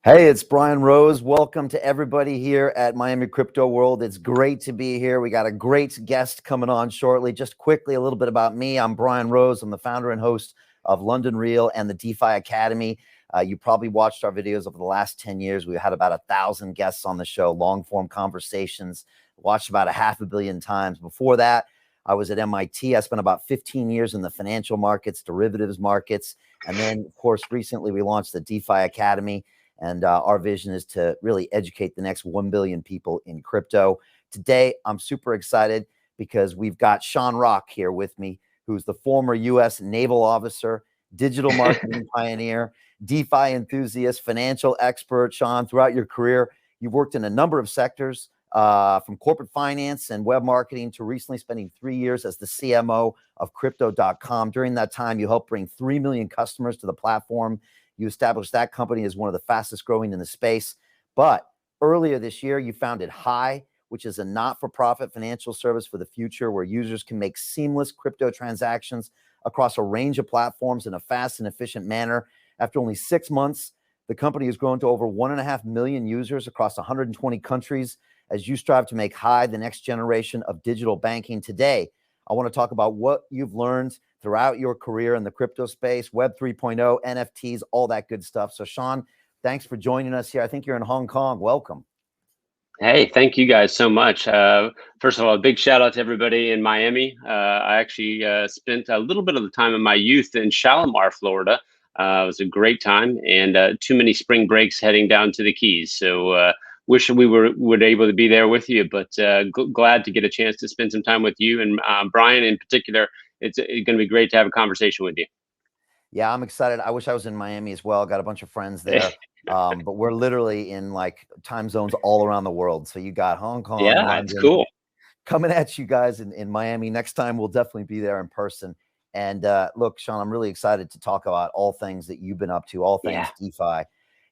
Hey, it's Brian Rose. Welcome to everybody here at Miami Crypto World. It's great to be here. We got a great guest coming on shortly. Just quickly, a little bit about me. I'm Brian Rose. I'm the founder and host of London Real and the DeFi Academy. You probably watched our videos over the last 10 years. We had about 1,000 guests on the show, long form conversations, watched about 500 million times. Before that, I was at MIT. I spent about 15 years in the financial markets, derivatives markets. And then, of course, recently we launched the DeFi Academy. And our vision is to really educate the next 1 billion people in crypto. Today, I'm super excited because we've got Sean Rock here with me, who's the former U.S. naval officer, digital marketing pioneer, DeFi enthusiast, financial expert. Sean, throughout your career, you've worked in a number of sectors, from corporate finance and web marketing to recently spending 3 years as the CMO of Crypto.com. During that time, you helped bring 3 million customers to the platform. You established that company as one of the fastest growing in the space. But earlier this year, you founded Hi, which is a not-for-profit financial service for the future where users can make seamless crypto transactions across a range of platforms in a fast and efficient manner. After only 6 months, the company has grown to over 1.5 million users across 120 countries as you strive to make Hi the next generation of digital banking. Today, I want to talk about what you've learned throughout your career in the crypto space, Web 3.0, NFTs, all that good stuff. So Sean, thanks for joining us here. I think you're in Hong Kong. Welcome. Hey, thank you guys so much. First of all, a big shout out to everybody in Miami. I actually spent a little bit of the time in my youth in Shalimar, Florida. It was a great time, and too many spring breaks heading down to the Keys. So wish we were able to be there with you, but glad to get a chance to spend some time with you and Brian in particular. It's going to be great to have a conversation with you. Yeah, I'm excited. I wish I was in Miami as well. Got a bunch of friends there. But we're literally in like time zones all around the world. So you got Hong Kong, Yeah, London, it's cool. Coming at you guys in Miami. Next time we'll definitely be there in person. And look, Sean, I'm really excited to talk about all things that you've been up to, all things DeFi.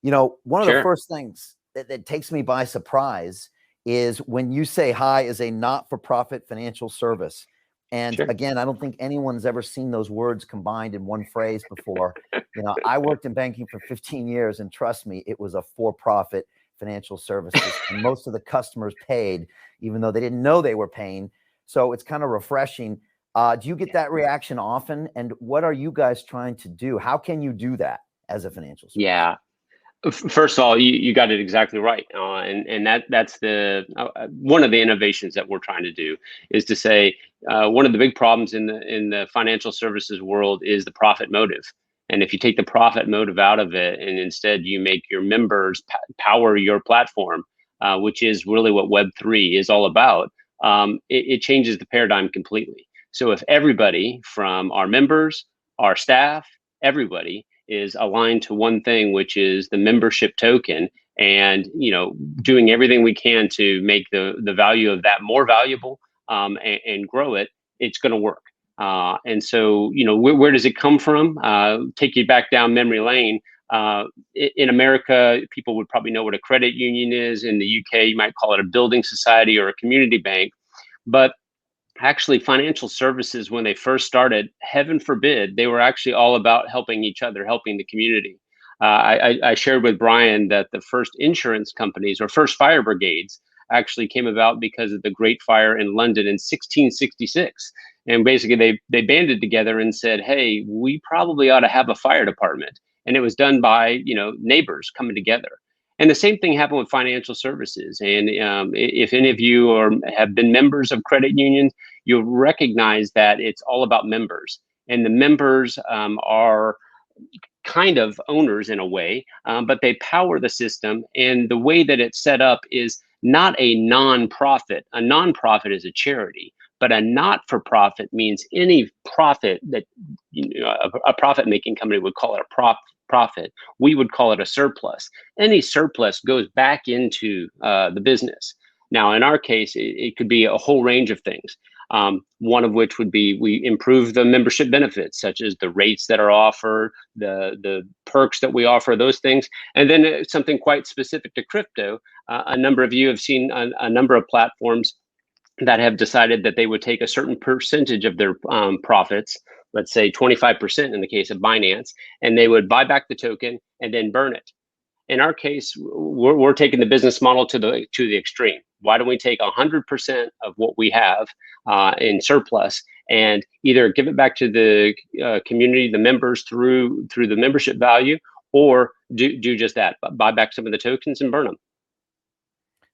You know, one of the first things that takes me by surprise is when you say Hi is a not-for-profit financial service. And again, I don't think anyone's ever seen those words combined in one phrase before. You know, I worked in banking for 15 years, and trust me, it was a for-profit financial services. And most of the customers paid, even though they didn't know they were paying. So it's kind of refreshing. Do you get that reaction often? And what are you guys trying to do? How can you do that as a financial service? Yeah. First of all, you got it exactly right, and that's the one of the innovations that we're trying to do is to say one of the big problems in the financial services world is the profit motive, and if you take the profit motive out of it and instead you make your members power your platform, which is really what Web3 is all about, it changes the paradigm completely. So if everybody from our members, our staff, everybody is aligned to one thing, which is the membership token, and doing everything we can to make the value of that more valuable, and grow it, it's going to work. And so where does it come from? Take you back down memory lane. In America, people would probably know what a credit union is. In the UK, you might call it a building society or a community bank. But actually, financial services, when they first started, heaven forbid, they were actually all about helping each other, helping the community. I shared with Brian that the first insurance companies or first fire brigades actually came about because of the Great Fire in London in 1666. And basically, they banded together and said, hey, we probably ought to have a fire department. And it was done by neighbors coming together. And the same thing happened with financial services. And if any of you have been members of credit unions, you'll recognize that it's all about members. And the members are kind of owners in a way, but they power the system. And the way that it's set up is not a nonprofit. A nonprofit is a charity, but a not-for-profit means any profit that a profit-making company would call it a profit. We would call it a surplus. Any surplus goes back into the business. Now, in our case, it could be a whole range of things. One of which would be we improve the membership benefits, such as the rates that are offered, the perks that we offer, those things. And then something quite specific to crypto. A number of you have seen a number of platforms that have decided that they would take a certain percentage of their profits, let's say 25% in the case of Binance, and they would buy back the token and then burn it. In our case, we're taking the business model to the extreme. Why don't we take 100% of what we have in surplus and either give it back to the community, the members through the membership value, or do just that, buy back some of the tokens and burn them.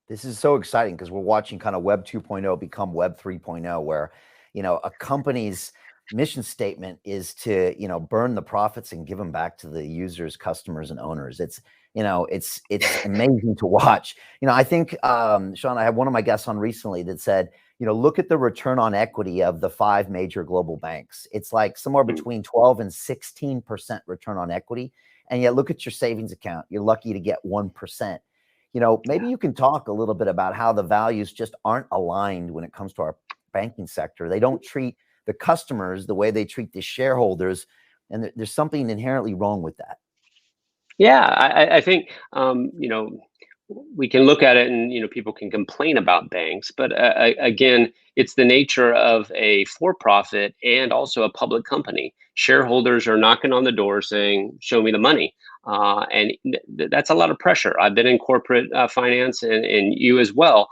This is so exciting because we're watching kind of Web 2.0 become Web 3.0, where, a company's mission statement is to, burn the profits and give them back to the users, customers, and owners. It's amazing to watch. I think, Sean, I had one of my guests on recently that said, look at the return on equity of the 5 major global banks. It's like somewhere between 12 and 16% return on equity. And yet look at your savings account. You're lucky to get 1%. Maybe you can talk a little bit about how the values just aren't aligned when it comes to our banking sector. They don't treat the customers the way they treat the shareholders. And there's something inherently wrong with that. Yeah, I think, we can look at it and, people can complain about banks, but again, it's the nature of a for-profit and also a public company. Shareholders are knocking on the door saying, show me the money. And that's a lot of pressure. I've been in corporate finance and you as well.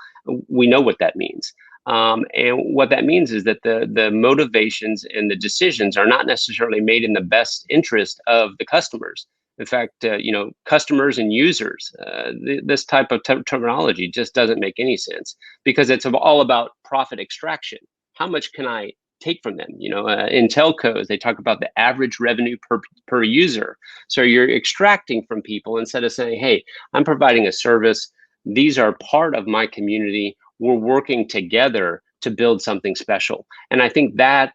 We know what that means. And what that means is that the motivations and the decisions are not necessarily made in the best interest of the customers. In fact, customers and users, this type of terminology just doesn't make any sense because it's all about profit extraction. How much can I take from them? In telcos, they talk about the average revenue per user. So you're extracting from people instead of saying, hey, I'm providing a service. These are part of my community. We're working together to build something special. And I think that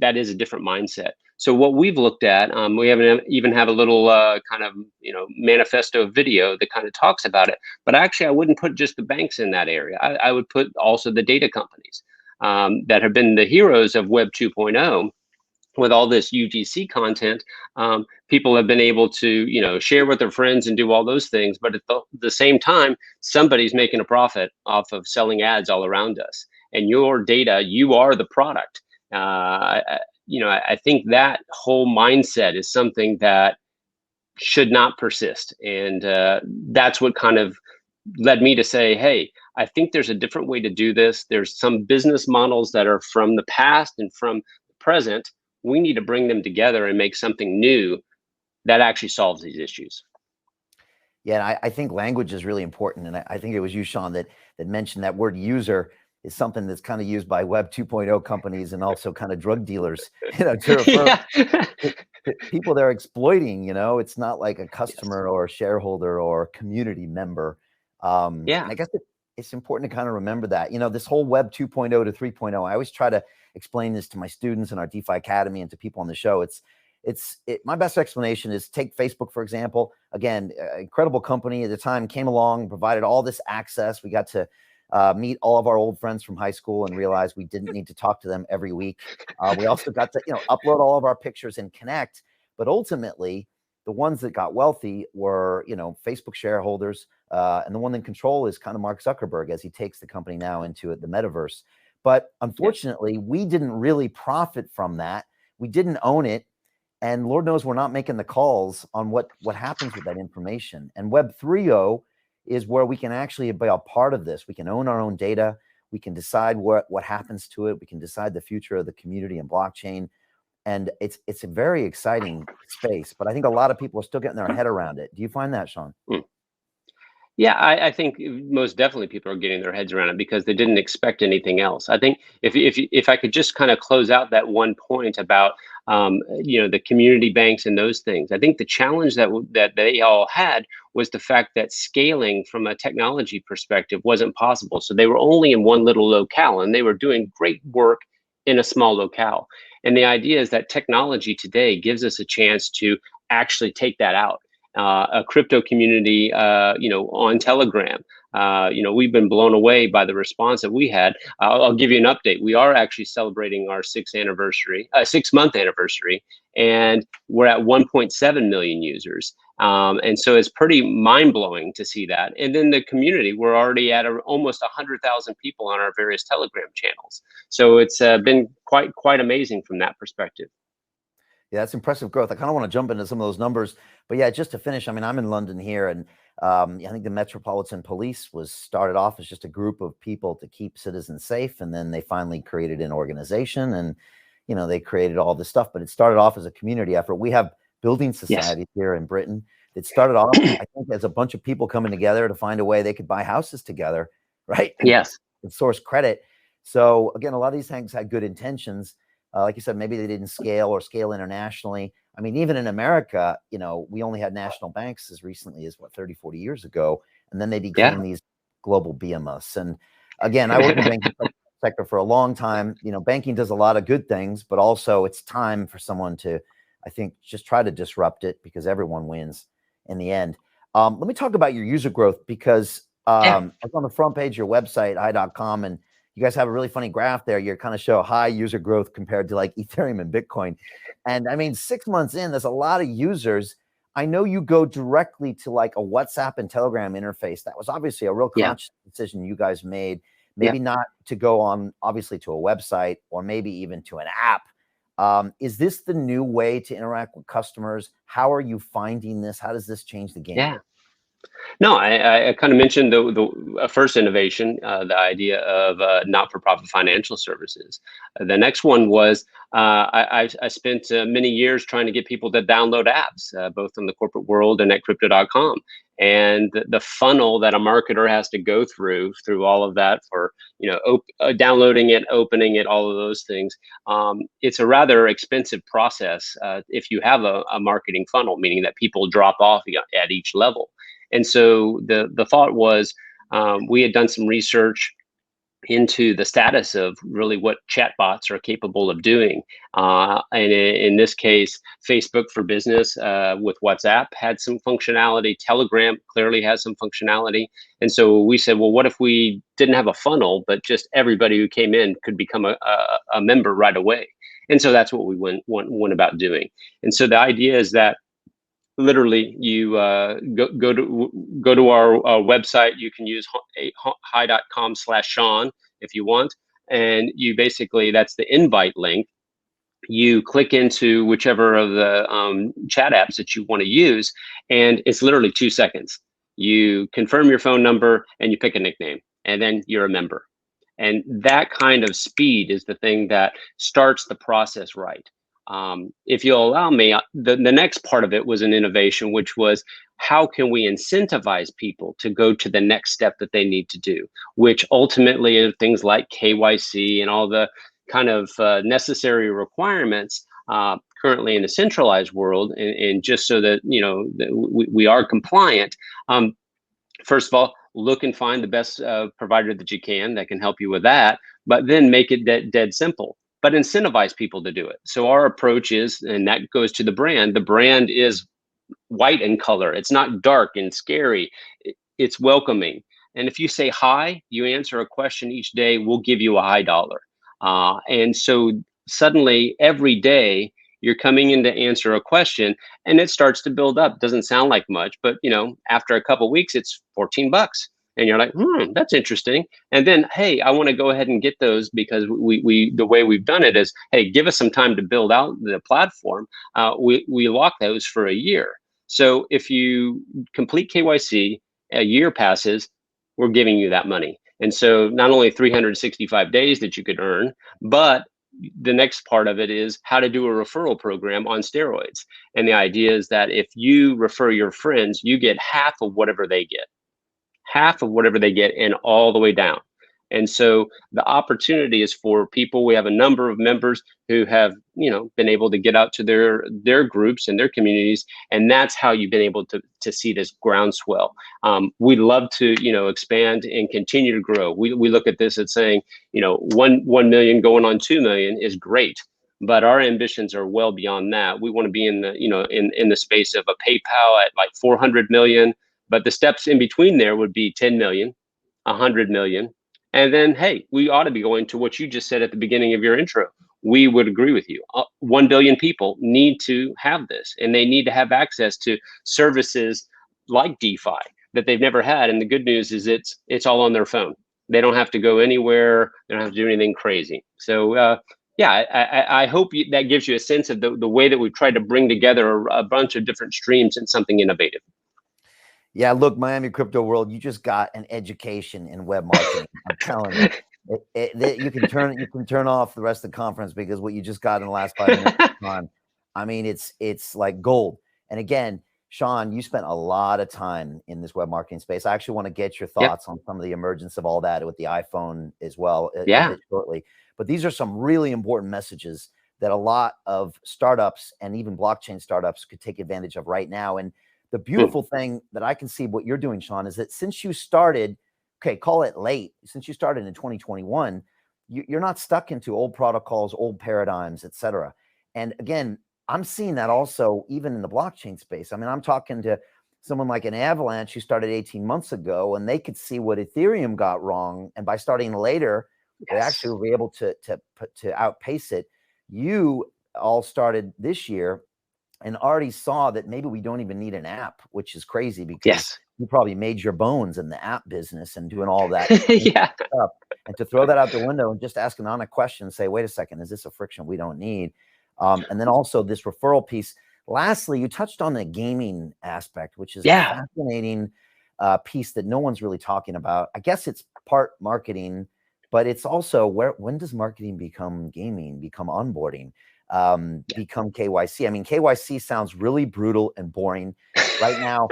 is a different mindset. So what we've looked at, we even have a little kind of manifesto video that kind of talks about it. But actually, I wouldn't put just the banks in that area. I would put also the data companies that have been the heroes of Web 2.0. With all this UGC content, people have been able to share with their friends and do all those things. But at the same time, somebody's making a profit off of selling ads all around us. And your data, you are the product. I think that whole mindset is something that should not persist. And that's what kind of led me to say, hey, I think there's a different way to do this. There's some business models that are from the past and from the present. We need to bring them together and make something new that actually solves these issues. Yeah, and I think language is really important. And I think it was you, Sean, that mentioned that word user is something that's kind of used by Web 2.0 companies and also kind of drug dealers, to refer to people they're exploiting. It's not like a customer or a shareholder or a community member. And I guess it's important to kind of remember that, this whole Web 2.0 to 3.0, I always try to explain this to my students in our DeFi Academy and to people on the show. My best explanation is take Facebook, for example. Again, incredible company at the time, came along, provided all this access. We got to meet all of our old friends from high school and realize we didn't need to talk to them every week. We also got to, upload all of our pictures and connect. But ultimately, the ones that got wealthy were, Facebook shareholders. And the one in control is kind of Mark Zuckerberg as he takes the company now into the metaverse. But unfortunately, we didn't really profit from that. We didn't own it. And Lord knows we're not making the calls on what happens with that information. And Web 3.0 is where we can actually be a part of this. We can own our own data. We can decide what happens to it. We can decide the future of the community and blockchain. And it's a very exciting space. But I think a lot of people are still getting their head around it. Do you find that, Sean? Yeah, I think most definitely people are getting their heads around it because they didn't expect anything else. I think if I could just kind of close out that one point about the community banks and those things, I think the challenge that they all had was the fact that scaling from a technology perspective wasn't possible. So they were only in one little locale, and they were doing great work in a small locale. And the idea is that technology today gives us a chance to actually take that out. A crypto community, on Telegram. We've been blown away by the response that we had. I'll give you an update. We are actually celebrating our 6-month anniversary, and we're at 1.7 million users. And so it's pretty mind blowing to see that. And then the community, we're already at almost 100,000 people on our various Telegram channels. So it's been quite amazing from that perspective. Yeah, that's impressive growth. I kind of want to jump into some of those numbers, but yeah, just to finish, I mean, I'm in London here, and I think the Metropolitan Police was started off as just a group of people to keep citizens safe, and then they finally created an organization, and they created all this stuff. But it started off as a community effort. We have building societies here in Britain. It started off, I think, as a bunch of people coming together to find a way they could buy houses together, right? Yes. And source credit. So again, a lot of these things had good intentions. Like you said, maybe they didn't scale or scale internationally. I mean, even in America, we only had national banks as recently as 30, 40 years ago. And then they became these global behemoths. And again, I worked in the banking sector for a long time. Banking does a lot of good things, but also it's time for someone to, I think, just try to disrupt it, because everyone wins in the end. Let me talk about your user growth, because I was on the front page of your website, i.com, and you guys have a really funny graph there. You kind of show high user growth compared to like Ethereum and Bitcoin. And I mean, 6 months in, there's a lot of users. I know you go directly to like a WhatsApp and Telegram interface. That was obviously a real conscious decision you guys made. Maybe not to go on, obviously, to a website, or maybe even to an app. Is this the new way to interact with customers? How are you finding this? How does this change the game? Yeah. No, I kind of mentioned the first innovation, the idea of not-for-profit financial services. The next one was I spent many years trying to get people to download apps, both in the corporate world and at crypto.com. And the funnel that a marketer has to go through all of that for, downloading it, opening it, all of those things. It's a rather expensive process if you have a marketing funnel, meaning that people drop off at each level. And so the thought was, we had done some research into the status of really what chatbots are capable of doing. And in this case, Facebook for Business with WhatsApp had some functionality. Telegram clearly has some functionality. And so we said, well, what if we didn't have a funnel, but just everybody who came in could become a member right away? And so that's what we went about doing. And so the idea is that literally you go to our website. You can use hi.com/Sean if you want, and you basically, that's the invite link. You click into whichever of the chat apps that you want to use, and it's literally 2 seconds. You confirm your phone number and you pick a nickname, and then you're a member. And that kind of speed is the thing that starts the process right. If you'll allow me, the next part of it was an innovation, which was, how can we incentivize people to go to the next step that they need to do, which ultimately are things like KYC and all the kind of necessary requirements currently in the centralized world, and just so that that we are compliant. First of all, look and find the best provider that you can that can help you with that, but then make it dead simple. But incentivize people to do it. So our approach is, and that goes to the brand is white in color. It's not dark and scary. It's welcoming. And if you say hi, you answer a question each day, we'll give you a high dollar. And so suddenly every day you're coming in to answer a question, and it starts to build up. Doesn't sound like much, but after a couple of weeks, it's $14. And you're like, that's interesting. And then, hey, I want to go ahead and get those, because we the way we've done it is, hey, give us some time to build out the platform. We lock those for a year. So if you complete KYC, a year passes, we're giving you that money. And so not only 365 days that you could earn, but the next part of it is how to do a referral program on steroids. And the idea is that if you refer your friends, you get half of whatever they get. And all the way down. And so the opportunity is for people. We have a number of members who have, been able to get out to their groups and their communities, and that's how you've been able to see this groundswell. We'd love to, expand and continue to grow. We look at this as saying, 1 million going on 2 million is great, but our ambitions are well beyond that. We want to be in the, in the space of a PayPal at like 400 million. But the steps in between there would be 10 million, 100 million. And then, hey, we ought to be going to what you just said at the beginning of your intro. We would agree with you. 1 billion people need to have this, and they need to have access to services like DeFi that they've never had. And the good news is it's all on their phone. They don't have to go anywhere. They don't have to do anything crazy. So Yeah, I hope that gives you a sense of the way that we've tried to bring together a bunch of different streams in something innovative. Yeah, look, Miami Crypto World, you just got an education in web marketing. I'm telling you. You can turn off the rest of the conference, because what you just got in the last 5 minutes, Sean, I mean, it's like gold. And again, Sean, you spent a lot of time in this web marketing space. I actually want to get your thoughts on some of the emergence of all that with the iPhone as well a bit shortly. But these are some really important messages that a lot of startups and even blockchain startups could take advantage of right now. And the beautiful thing that I can see what you're doing, Sean, is that since you started, okay, call it late, since you started in 2021, you're not stuck into old protocols, old paradigms, et cetera. And again, I'm seeing that also even in the blockchain space. I mean, I'm talking to someone like an Avalanche who started 18 months ago, and they could see what Ethereum got wrong. And by starting later, they actually were able to outpace it. You all started this year and already saw that maybe we don't even need an app, which is crazy, because you probably made your bones in the app business and doing all that stuff. And to throw that out the window and just ask an honest question, say, wait a second, is this a friction we don't need? And then also this referral piece. Lastly, you touched on the gaming aspect, which is a fascinating piece that no one's really talking about. I guess it's part marketing, but it's also when does marketing become gaming, become onboarding? Become KYC. I mean, KYC sounds really brutal and boring right now.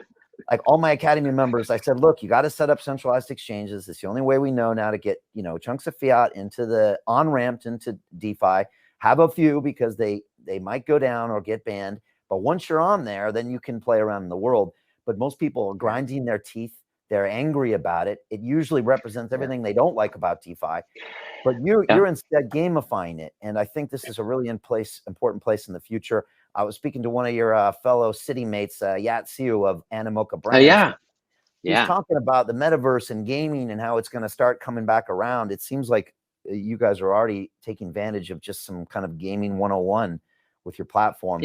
Like all my Academy members, I said, look, you got to set up centralized exchanges. It's the only way we know now to get, chunks of fiat into the on-ramp into DeFi. Have a few, because they might go down or get banned. But once you're on there, then you can play around in the world. But most people are grinding their teeth. They're angry about it. It usually represents everything they don't like about DeFi. But you're instead gamifying it. And I think this is a really important place in the future. I was speaking to one of your fellow city mates, Yat Siu of Animoca Brands. He's talking about the metaverse and gaming and how it's going to start coming back around. It seems like you guys are already taking advantage of just some kind of gaming 101 with your platform.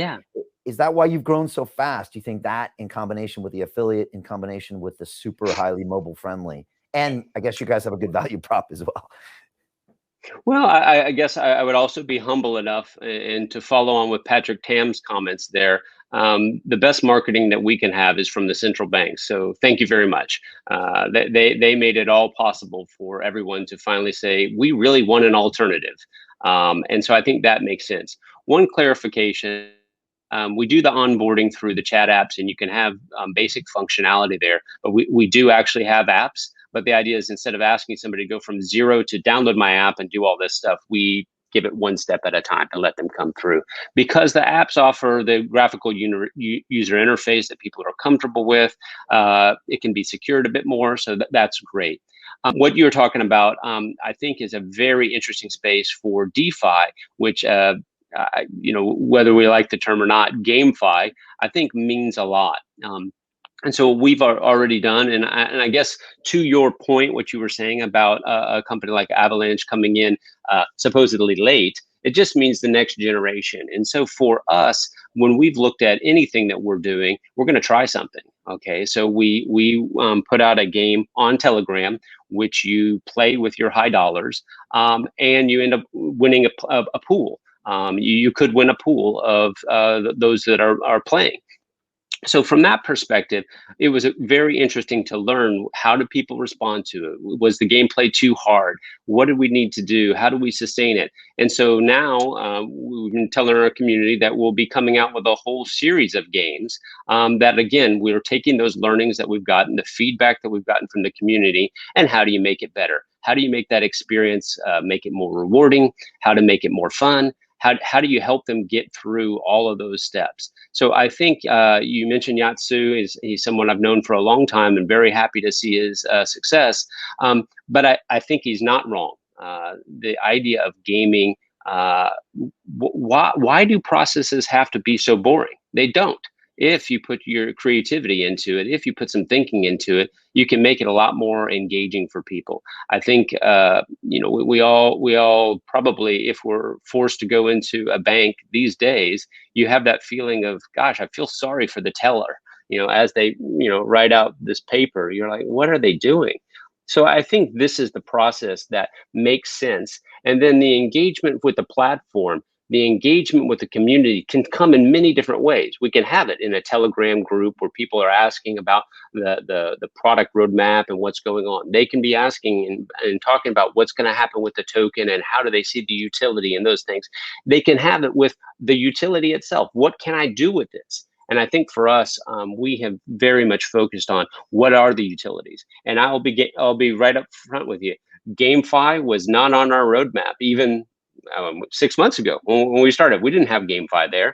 Is that why you've grown so fast? Do you think that, in combination with the affiliate, in combination with the super highly mobile friendly, and I guess you guys have a good value prop as well? Well, I guess I would also be humble enough, and to follow on with Patrick Tam's comments there. The best marketing that we can have is from the central banks. So thank you very much. They made it all possible for everyone to finally say, we really want an alternative. And so I think that makes sense. One clarification. We do the onboarding through the chat apps, and you can have basic functionality there, but we do actually have apps. But the idea is, instead of asking somebody to go from zero to download my app and do all this stuff, we give it one step at a time to let them come through. Because the apps offer the graphical user interface that people are comfortable with, it can be secured a bit more, so that's great. What you're talking about, I think, is a very interesting space for DeFi, which whether we like the term or not, GameFi, I think means a lot. And so we've already done, and I guess to your point, what you were saying about a company like Avalanche coming in supposedly late, it just means the next generation. And so for us, when we've looked at anything that we're doing, we're going to try something. Okay, so we put out a game on Telegram, which you play with your high dollars, and you end up winning a pool. You could win a pool of those that are playing. So from that perspective, it was very interesting to learn, how do people respond to it? Was the gameplay too hard? What did we need to do? How do we sustain it? And so now we've been telling our community that we'll be coming out with a whole series of games that, again, we're taking those learnings that we've gotten, the feedback that we've gotten from the community, and how do you make it better? How do you make that experience, make it more rewarding? How to make it more fun? How do you help them get through all of those steps? So I think you mentioned Yatsu. He's someone I've known for a long time and very happy to see his success. But I think he's not wrong. The idea of gaming, why do processes have to be so boring? They don't. If you put your creativity into it, if you put some thinking into it, you can make it a lot more engaging for people. I think we all probably, if we're forced to go into a bank these days, you have that feeling of, gosh, I feel sorry for the teller. As they write out this paper, you're like, what are they doing? So I think this is the process that makes sense. And then the engagement with the platform, the engagement with the community can come in many different ways. We can have it in a Telegram group where people are asking about the product roadmap and what's going on. They can be asking and talking about what's going to happen with the token and how do they see the utility and those things. They can have it with the utility itself. What can I do with this? And I think for us, we have very much focused on what are the utilities. And I'll be right up front with you. GameFi was not on our roadmap even 6 months ago when we started. We didn't have GameFi there,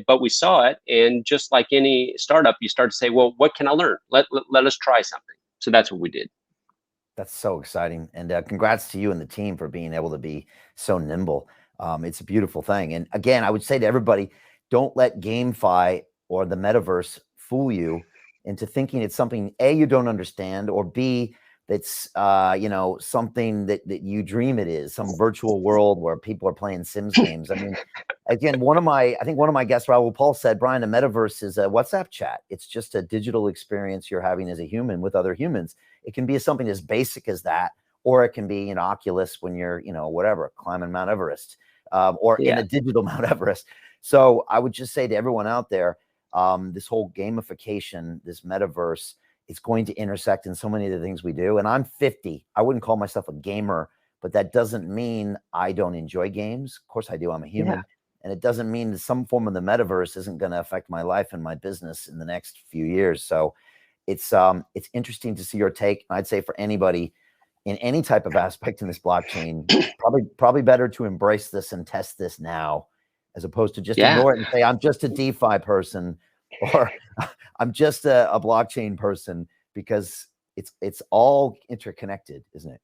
but we saw it. And just like any startup, you start to say, well, what can I learn? Let us try something. So that's what we did. That's so exciting. And congrats to you and the team for being able to be so nimble. It's a beautiful thing. And again, I would say to everybody, don't let GameFi or the metaverse fool you into thinking it's something A, you don't understand, or B, that's something that you dream it is, some virtual world where people are playing Sims games. I mean, again, I think one of my guests, Raul Paul, said, Brian, the metaverse is a WhatsApp chat. It's just a digital experience you're having as a human with other humans. It can be something as basic as that, or it can be Oculus when you're, whatever, climbing Mount Everest, or in a digital Mount Everest. So I would just say to everyone out there, this whole gamification, this metaverse, it's going to intersect in so many of the things we do. And I'm 50. I wouldn't call myself a gamer, but that doesn't mean I don't enjoy games. Of course I do. I'm a human. Yeah. And it doesn't mean that some form of the metaverse isn't going to affect my life and my business in the next few years. So it's interesting to see your take. I'd say for anybody in any type of aspect in this blockchain, probably better to embrace this and test this now, as opposed to just ignore it and say, I'm just a DeFi person, or I'm just a blockchain person, because it's all interconnected, isn't it?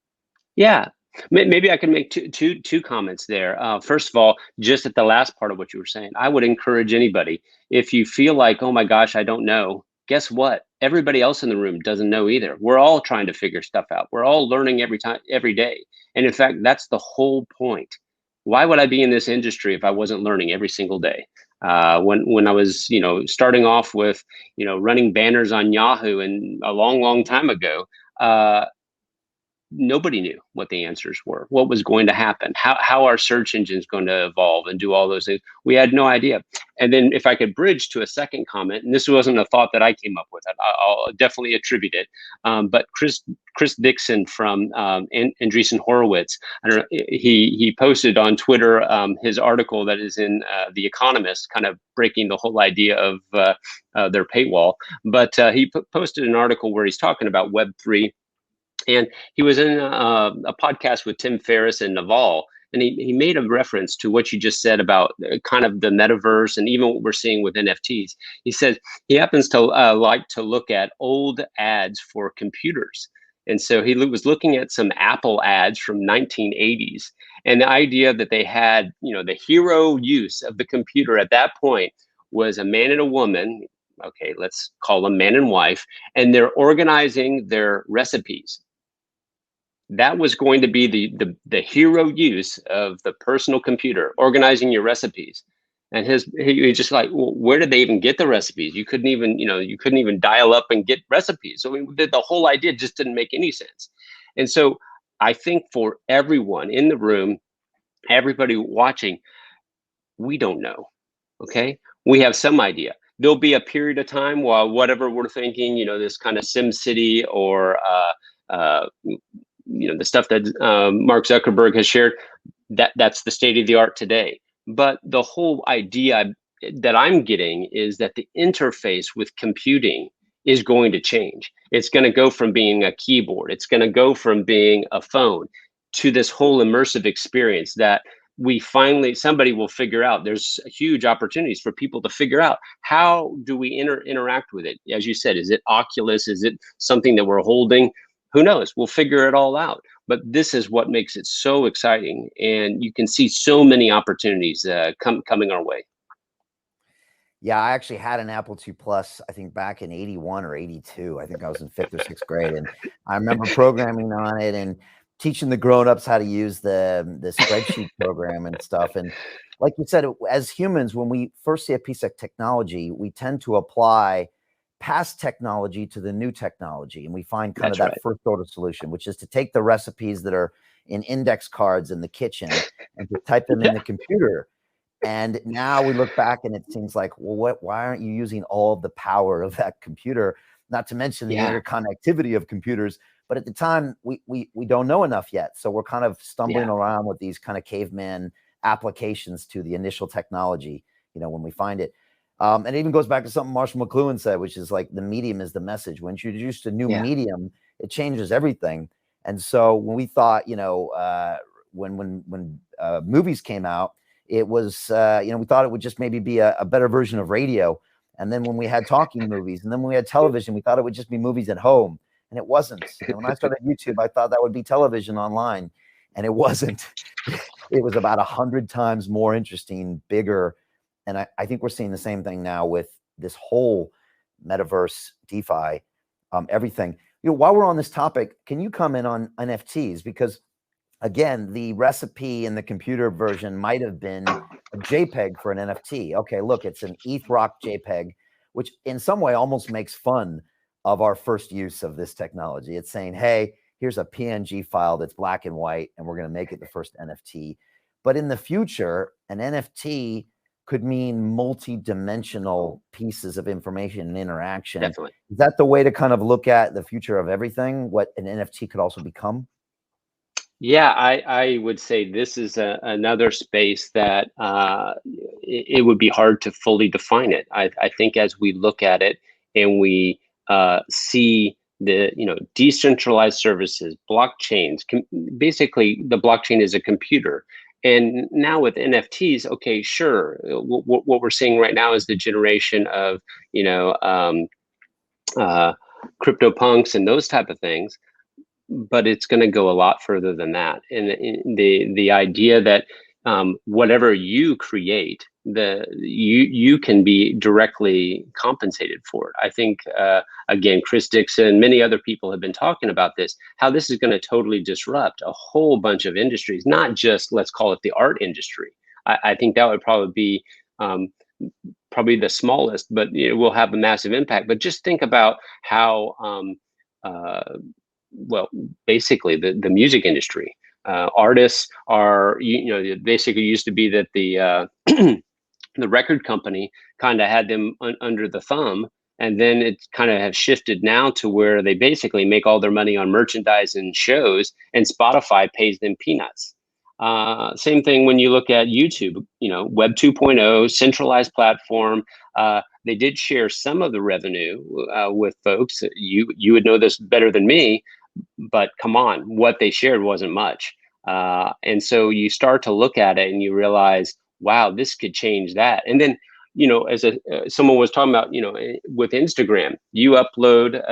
Yeah. Maybe I can make two comments there. First of all, just at the last part of what you were saying, I would encourage anybody, if you feel like, oh my gosh, I don't know, guess what? Everybody else in the room doesn't know either. We're all trying to figure stuff out. We're all learning every day. And in fact, that's the whole point. Why would I be in this industry if I wasn't learning every single day? When I was, starting off with, running banners on Yahoo and a long time ago, nobody knew what the answers were, what was going to happen, how our search engine is going to evolve and do all those things. We had no idea. And then if I could bridge to a second comment, and this wasn't a thought that I came up with, I'll definitely attribute it. But Chris Dixon from Andreessen Horowitz, I don't know, he posted on Twitter his article that is in The Economist, kind of breaking the whole idea of their paywall. But he posted an article where he's talking about Web3. And he was in a podcast with Tim Ferriss and Naval, and he made a reference to what you just said about kind of the metaverse and even what we're seeing with NFTs. He says he happens to like to look at old ads for computers. And so he was looking at some Apple ads from 1980s, and the idea that they had, the hero use of the computer at that point was a man and a woman. Okay, let's call them man and wife, and they're organizing their recipes. That was going to be the hero use of the personal computer, organizing your recipes. And he was just like, well, where did they even get the recipes? You couldn't even dial up and get recipes. So the whole idea just didn't make any sense. And so I think for everyone in the room, everybody watching, we don't know. Okay, we have some idea. There'll be a period of time while whatever we're thinking, this kind of Sim City or the stuff that Mark Zuckerberg has shared, that's the state of the art today. But the whole idea that I'm getting is that the interface with computing is going to change. It's going to go from being a keyboard, it's going to go from being a phone to this whole immersive experience that somebody will figure out. There's huge opportunities for people to figure out, how do we interact with it? As you said, is it Oculus? Is it something that we're holding? Who knows? We'll figure it all out. But this is what makes it so exciting. And you can see so many opportunities coming our way. Yeah, I actually had an Apple II Plus, I think back in 81 or 82. I think I was in 5th or 6th grade. And I remember programming on it and teaching the grown-ups how to use the spreadsheet program and stuff. And like you said, as humans, when we first see a piece of technology, we tend to apply past technology to the new technology, and we find kind That's of that right. first order solution, which is to take the recipes that are in index cards in the kitchen and to type them in the computer. And now we look back and it seems like, well, why aren't you using all of the power of that computer? Not to mention the interconnectivity of computers. But at the time, we don't know enough yet. So we're kind of stumbling around with these kind of caveman applications to the initial technology, when we find it. And it even goes back to something Marshall McLuhan said, which is like the medium is the message. When you introduce a new medium, it changes everything. And so when we thought, when movies came out, it was, we thought it would just maybe be a better version of radio. And then when we had talking movies, and then when we had television, we thought it would just be movies at home. And it wasn't. When I started YouTube, I thought that would be television online. And it wasn't. It was about 100 times more interesting, bigger. And I think we're seeing the same thing now with this whole metaverse, DeFi, everything. While we're on this topic, can you comment on NFTs? Because again, the recipe in the computer version might have been a JPEG for an NFT. Okay, look, it's an ETH rock JPEG, which in some way almost makes fun of our first use of this technology. It's saying, hey, here's a PNG file that's black and white, and we're going to make it the first NFT. But in the future, an NFT could mean multi-dimensional pieces of information and interaction. Definitely. Is that the way to kind of look at the future of everything, what an NFT could also become? Yeah, I would say this is another space that it would be hard to fully define it. I think as we look at it and we see the decentralized services, blockchains, basically the blockchain is a computer. And now with NFTs, okay, sure. What we're seeing right now is the generation of CryptoPunks and those type of things. But it's going to go a lot further than that. And the idea that whatever you create, you can be directly compensated for it. I think again, Chris Dixon, many other people have been talking about this, how this is going to totally disrupt a whole bunch of industries, not just, let's call it the art industry. I think that would probably be probably the smallest, but it will have a massive impact. But just think about how well, basically the music industry. Artists are, basically used to be that the the record company kind of had them under the thumb, and then it kind of have shifted now to where they basically make all their money on merchandise and shows, and Spotify pays them peanuts. Same thing when you look at YouTube, Web 2.0, centralized platform. They did share some of the revenue with folks. You would know this better than me, but come on, what they shared wasn't much. And so you start to look at it and you realize, wow, this could change that. And then, as someone was talking about, with Instagram, you upload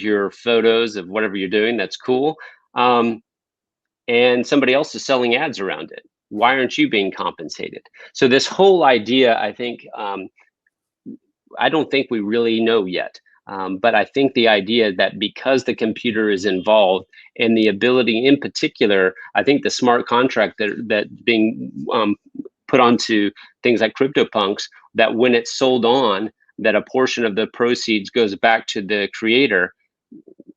your photos of whatever you're doing. That's cool. And somebody else is selling ads around it. Why aren't you being compensated? So this whole idea, I think, I don't think we really know yet. But I think the idea that because the computer is involved and the ability in particular, I think the smart contract that's being put onto things like CryptoPunks, that when it's sold on, that a portion of the proceeds goes back to the creator.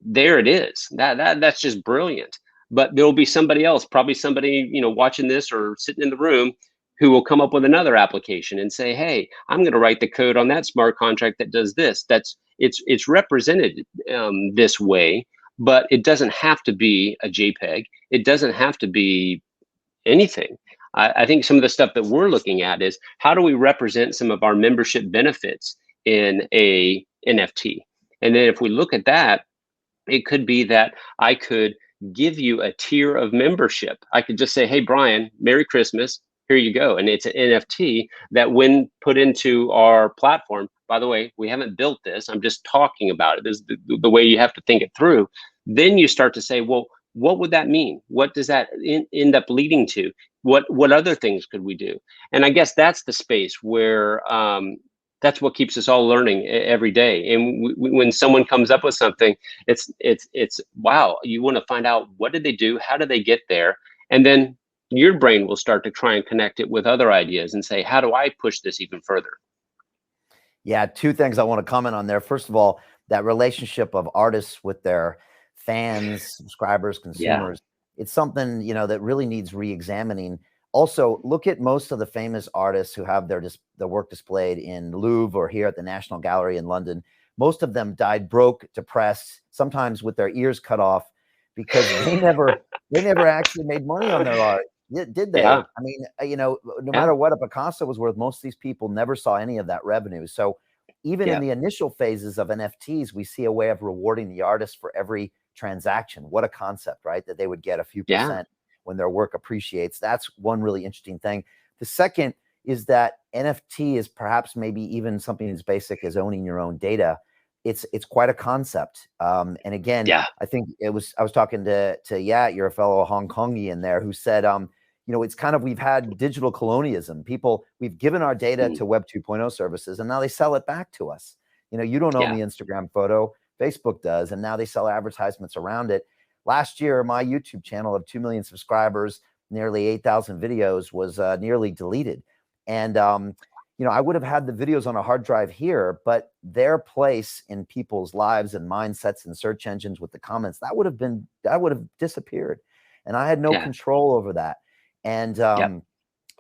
There it is. That's just brilliant. But there will be somebody else, probably somebody watching this or sitting in the room, who will come up with another application and say, hey, I'm going to write the code on that smart contract that does this. It's represented this way, but it doesn't have to be a JPEG. It doesn't have to be anything. I think some of the stuff that we're looking at is, how do we represent some of our membership benefits in a NFT? And then if we look at that, it could be that I could give you a tier of membership. I could just say, hey, Brian, Merry Christmas. Here you go. And it's an NFT that, when put into our platform, by the way, we haven't built this, I'm just talking about it. This is the way you have to think it through. Then you start to say, well, what would that mean? What does that end up leading to? What other things could we do? And I guess that's the space where that's what keeps us all learning every day. And when someone comes up with something, it's wow, you want to find out, what did they do? How did they get there? And then your brain will start to try and connect it with other ideas and say, how do I push this even further? Yeah, two things I want to comment on there. First of all, that relationship of artists with their fans, subscribers, Yeah. consumers, it's something, that really needs re-examining. Also, look at most of the famous artists who have their work displayed in Louvre or here at the National Gallery in London. Most of them died broke, depressed, sometimes with their ears cut off because they never actually made money on their art. Did Yeah. they? I mean, no Yeah. matter what a Picasso was worth, most of these people never saw any of that revenue. So even in Yeah. the initial phases of NFTs, we see a way of rewarding the artist for every transaction. What a concept, right? That they would get a few Yeah. percent when their work appreciates. That's one really interesting thing. The second is that NFT is perhaps maybe even something as basic as owning your own data. It's quite a concept. And again, Yeah. I think I was talking to you're a fellow Hong Kongi in there who said, it's kind of, we've had digital colonialism. We've given our data Mm. to Web 2.0 services, and now they sell it back to us. You don't own Yeah. the Instagram photo, Facebook does, and now they sell advertisements around it. Last year, my YouTube channel of 2 million subscribers, nearly 8,000 videos, was nearly deleted. And I would have had the videos on a hard drive here, but their place in people's lives and mindsets and search engines with the comments, that would have disappeared. And I had no Yeah. control over that. And Yep.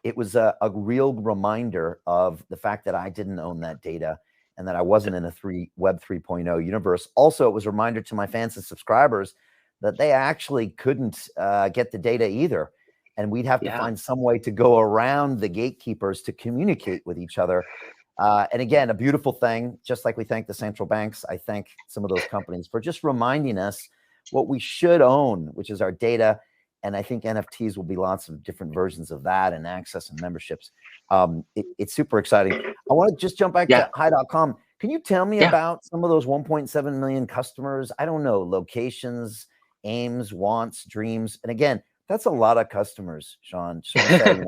it was a real reminder of the fact that I didn't own that data and that I wasn't in a Web 3.0 universe. Also, it was a reminder to my fans and subscribers that they actually couldn't get the data either. And we'd have to Yeah. find some way to go around the gatekeepers to communicate with each other. And again, a beautiful thing, just like we thank the central banks, I thank some of those companies for just reminding us what we should own, which is our data. And I think NFTs will be lots of different versions of that and access and memberships. It's super exciting. I want to just jump back Yeah. to hi.com. Can you tell me Yeah. about some of those 1.7 million customers? I don't know, locations, aims, wants, dreams. And again, that's a lot of customers, Sean. Just want to say,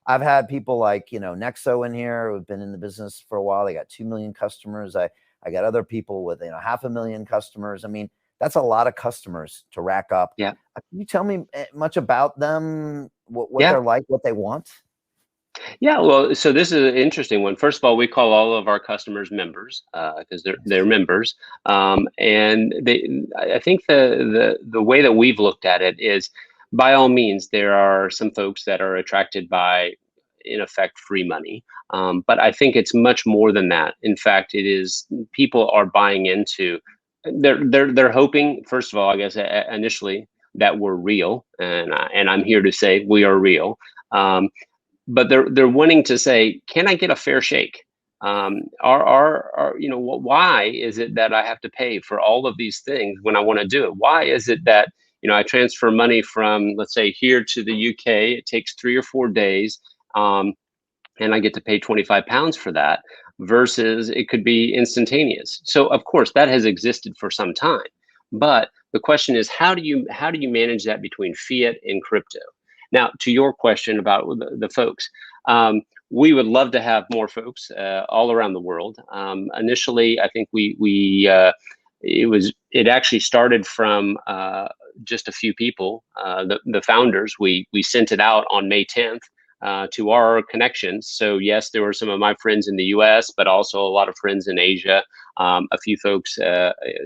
I've had people like, Nexo in here who've been in the business for a while. They got 2 million customers. I got other people with, 500,000 customers. I mean, that's a lot of customers to rack up. Yeah. Can you tell me much about them, what Yeah. they're like, what they want? Yeah, well, so this is an interesting one. First of all, we call all of our customers members because they're members, and I think the way that we've looked at it is, by all means, there are some folks that are attracted by, in effect, free money, but I think it's much more than that. In fact, it is people are buying into. They're hoping, first of all, I guess initially that we're real, and I'm here to say we are real. But they're wanting to say, can I get a fair shake? Why is it that I have to pay for all of these things when I want to do it? Why is it that I transfer money from, let's say, here to the UK? It takes 3 or 4 days, and I get to pay £25 for that, versus it could be instantaneous. So of course that has existed for some time, but the question is, how do you manage that between fiat and crypto? Now, to your question about the folks, we would love to have more folks all around the world. Initially, I think it actually started from just a few people, the founders. We sent it out on May 10th to our connections. So yes, there were some of my friends in the U.S., but also a lot of friends in Asia, a few folks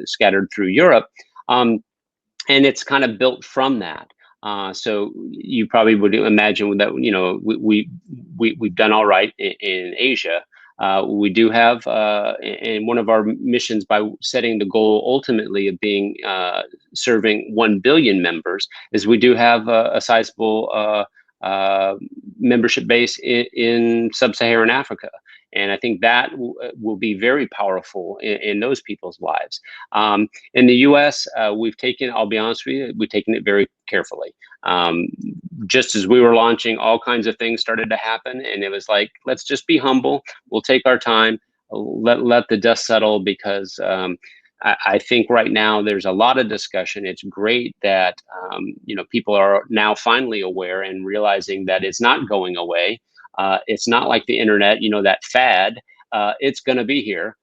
scattered through Europe. And it's kind of built from that. So you probably would imagine that we've done all right in Asia. We do have in one of our missions, by setting the goal ultimately of being serving 1 billion members, is we do have a sizable membership base in sub-Saharan Africa. And I think that will be very powerful in those people's lives. In the U.S., I'll be honest with you, we've taken it very carefully. Just as we were launching, all kinds of things started to happen, and it was like, let's just be humble. We'll take our time, let the dust settle, because I think right now there's a lot of discussion. It's great that people are now finally aware and realizing that it's not going away. It's not like the internet, that fad. It's going to be here.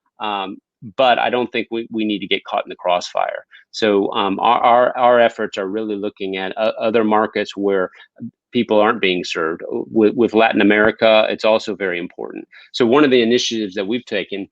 But I don't think we need to get caught in the crossfire. So our efforts are really looking at other markets where people aren't being served. With Latin America, it's also very important. So one of the initiatives that we've taken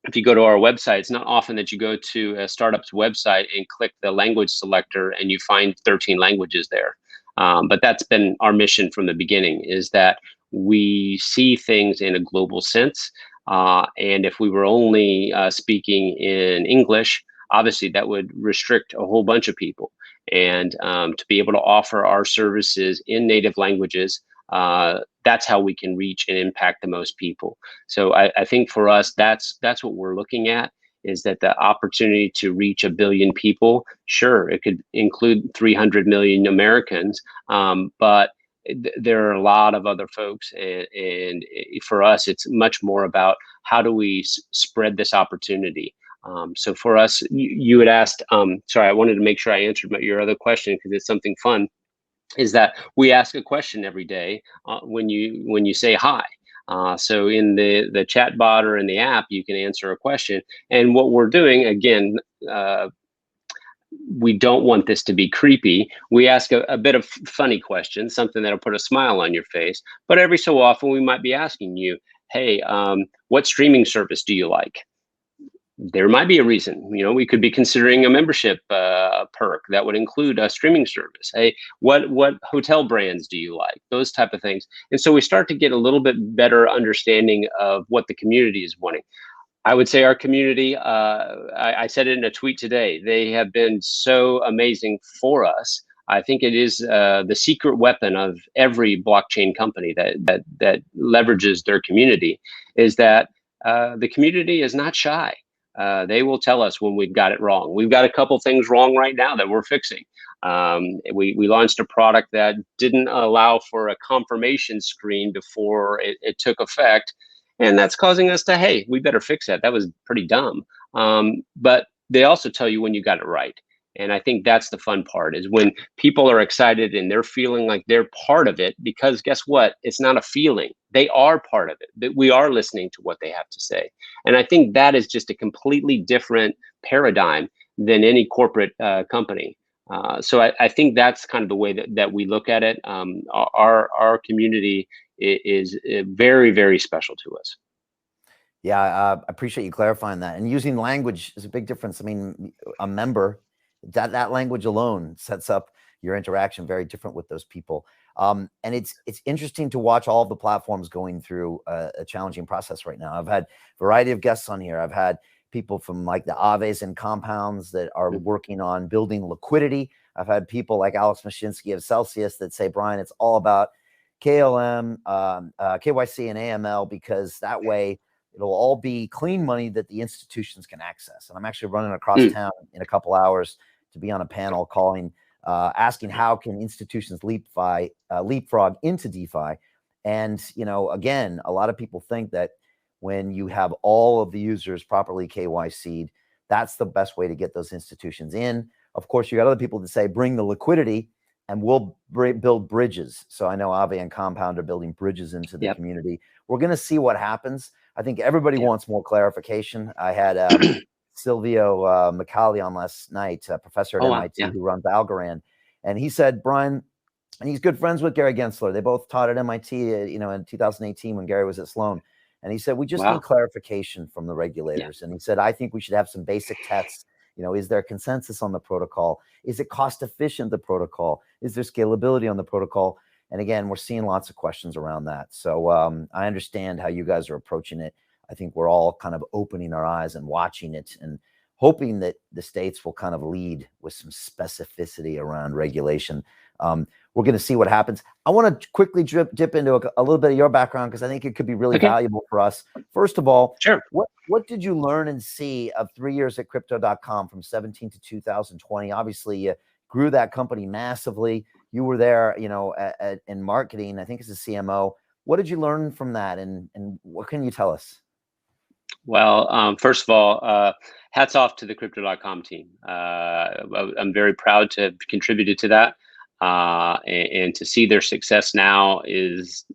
if you go to our website, it's not often that you go to a startup's website and click the language selector and you find 13 languages there. But that's been our mission from the beginning, is that we see things in a global sense. And if we were only speaking in English, obviously that would restrict a whole bunch of people. And to be able to offer our services in native languages, that's how we can reach and impact the most people. So I think for us, that's what we're looking at, is that the opportunity to reach 1 billion people, sure, it could include 300 million Americans, but there are a lot of other folks. And for us, it's much more about how do we spread this opportunity. So for us, you had asked, sorry, I wanted to make sure I answered your other question because it's something fun, is that we ask a question every day when you say hi. So in the chat bot or in the app, you can answer a question. And what we're doing, again, we don't want this to be creepy. We ask a bit of funny questions, something that'll put a smile on your face. But every so often, we might be asking you, hey, what streaming service do you like? There might be a reason. We could be considering a membership perk that would include a streaming service. Hey, what hotel brands do you like? Those type of things. And so we start to get a little bit better understanding of what the community is wanting. I would say our community, I said it in a tweet today, they have been so amazing for us. I think it is the secret weapon of every blockchain company that leverages their community, is that the community is not shy. They will tell us when we've got it wrong. We've got a couple things wrong right now that we're fixing. We launched a product that didn't allow for a confirmation screen before it took effect. And that's causing us to, hey, we better fix that. That was pretty dumb. But they also tell you when you got it right. And I think that's the fun part, is when people are excited and they're feeling like they're part of it, because guess what? It's not a feeling. They are part of it. That we are listening to what they have to say. And I think that is just a completely different paradigm than any corporate company. So I think that's kind of the way that we look at it. Our community is very, very special to us. Yeah, I appreciate you clarifying that. And using language is a big difference. I mean, a member, that language alone sets up your interaction very different with those people. And it's interesting to watch all of the platforms going through a challenging process right now. I've had a variety of guests on here. I've had people from like the Aves and compounds that are working on building liquidity. I've had people like Alex Mashinsky of Celsius that say, Brian, it's all about KLM, KYC and AML, because that way it'll all be clean money that the institutions can access. And I'm actually running across town in a couple hours to be on a panel calling, asking how can institutions leapfrog into DeFi. And, again, a lot of people think that when you have all of the users properly KYC'd, that's the best way to get those institutions in. Of course, you got other people that say, bring the liquidity and we'll build bridges. So I know Aave and Compound are building bridges into the community. We're going to see what happens. I think everybody wants more clarification. I had Silvio Micali on last night, a professor at MIT who runs Algorand. And he said, Brian, and he's good friends with Gary Gensler. They both taught at MIT, in 2018 when Gary was at Sloan. And he said, we just need clarification from the regulators. And he said, I think we should have some basic tests. Is there consensus on the protocol? Is it cost efficient, the protocol? Is there scalability on the protocol? And again, we're seeing lots of questions around that. So I understand how you guys are approaching it. I think we're all kind of opening our eyes and watching it and hoping that the states will kind of lead with some specificity around regulation. We're going to see what happens. I want to quickly dip into a little bit of your background, because I think it could be really valuable for us. First of all, what did you learn and see of 3 years at Crypto.com from 17 to 2020? Obviously, you grew that company massively. You were there, in marketing, I think as a CMO. What did you learn from that, and what can you tell us? Well, first of all, hats off to the Crypto.com team. I'm very proud to have contributed to that. And to see their success now is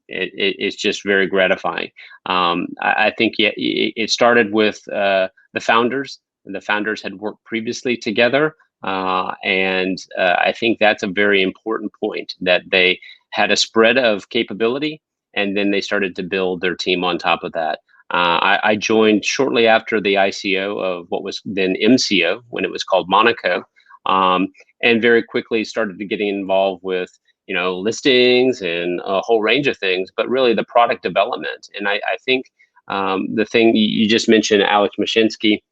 just very gratifying. I think it started with the founders. The founders had worked previously together, and I think that's a very important point, that they had a spread of capability, and then they started to build their team on top of that. I joined shortly after the ICO of what was then MCO, when it was called Monaco, and very quickly started to getting involved with listings and a whole range of things, but really the product development. And I think the thing you just mentioned, Alex Mashinsky,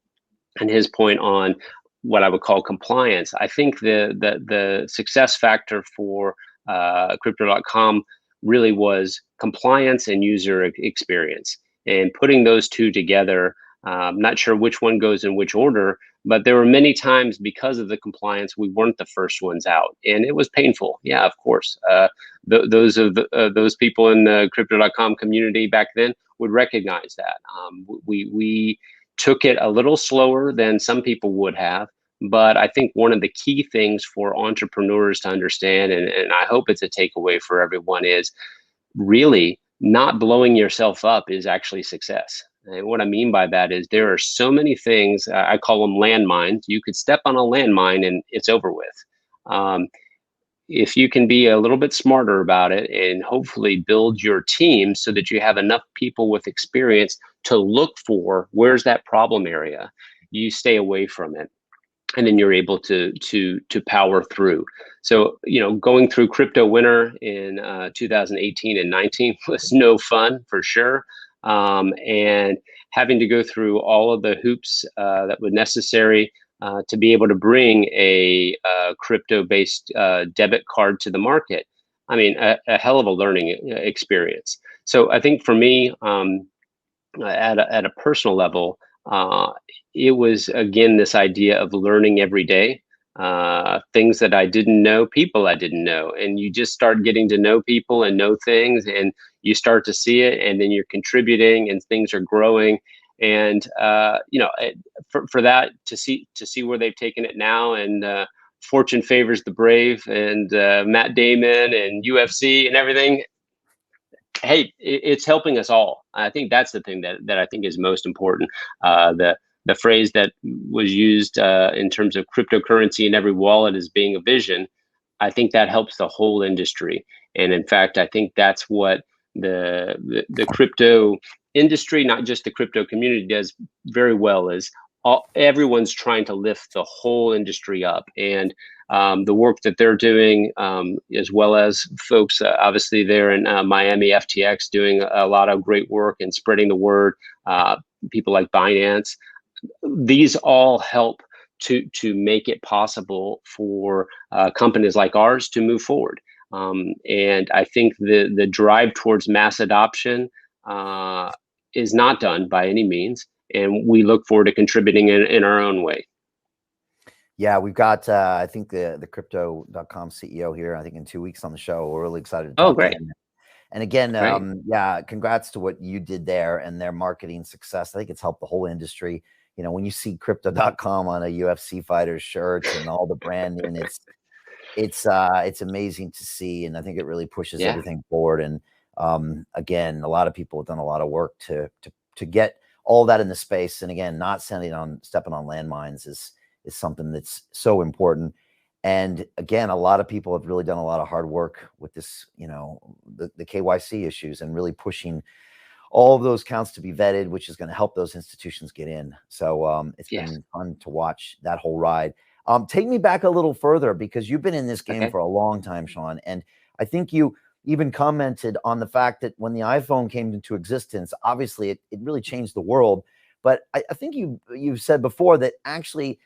and his point on what I would call compliance. I think the success factor for Crypto.com really was compliance and user experience, and putting those two together. Not sure which one goes in which order, but there were many times because of the compliance, we weren't the first ones out, and it was painful. Yeah, of course. Those people in the Crypto.com community back then would recognize that. We took it a little slower than some people would have, but I think one of the key things for entrepreneurs to understand, and I hope it's a takeaway for everyone, is really not blowing yourself up is actually success. And what I mean by that is there are so many things, I call them landmines. You could step on a landmine and it's over with. If you can be a little bit smarter about it and hopefully build your team so that you have enough people with experience to look for where's that problem area, you stay away from it, and then you're able to power through. So going through crypto winter in 2018 and 19 was no fun, for sure, and having to go through all of the hoops that were necessary to be able to bring a crypto-based debit card to the market. I mean, a hell of a learning experience. So I think for me, at a personal level, it was, again, this idea of learning every day, things that I didn't know, people I didn't know. And you just start getting to know people and know things, and you start to see it, and then you're contributing and things are growing. And for that to see where they've taken it now, and fortune favors the brave, and Matt Damon and UFC and everything. Hey, it's helping us all. I think that's the thing that I think is most important. The phrase that was used in terms of cryptocurrency in every wallet as being a vision, I think that helps the whole industry. And in fact, I think that's what the crypto industry, not just the crypto community, does very well, is everyone's trying to lift the whole industry up. And the work that they're doing, as well as folks, obviously there in Miami, FTX, doing a lot of great work and spreading the word, people like Binance, these all help to make it possible for companies like ours to move forward. And I think the drive towards mass adoption is not done by any means, and we look forward to contributing in our own way. Yeah, we've got, I think, the Crypto.com CEO here, I think in 2 weeks on the show. We're really excited to talk great. to him. And again, yeah, congrats to what you did there and their marketing success. I think it's helped the whole industry. When you see Crypto.com on a UFC fighter's shirt and all the branding, it's amazing to see. And I think it really pushes everything forward. And again, a lot of people have done a lot of work to get all that in the space. And again, not stepping on landmines is something that's so important. And again, a lot of people have really done a lot of hard work with this, the KYC issues, and really pushing all of those accounts to be vetted, which is going to help those institutions get in. So it's been fun to watch that whole ride. Take me back a little further, because you've been in this game for a long time, Sean. And I think you even commented on the fact that when the iPhone came into existence, obviously it really changed the world. But I think you said before that actually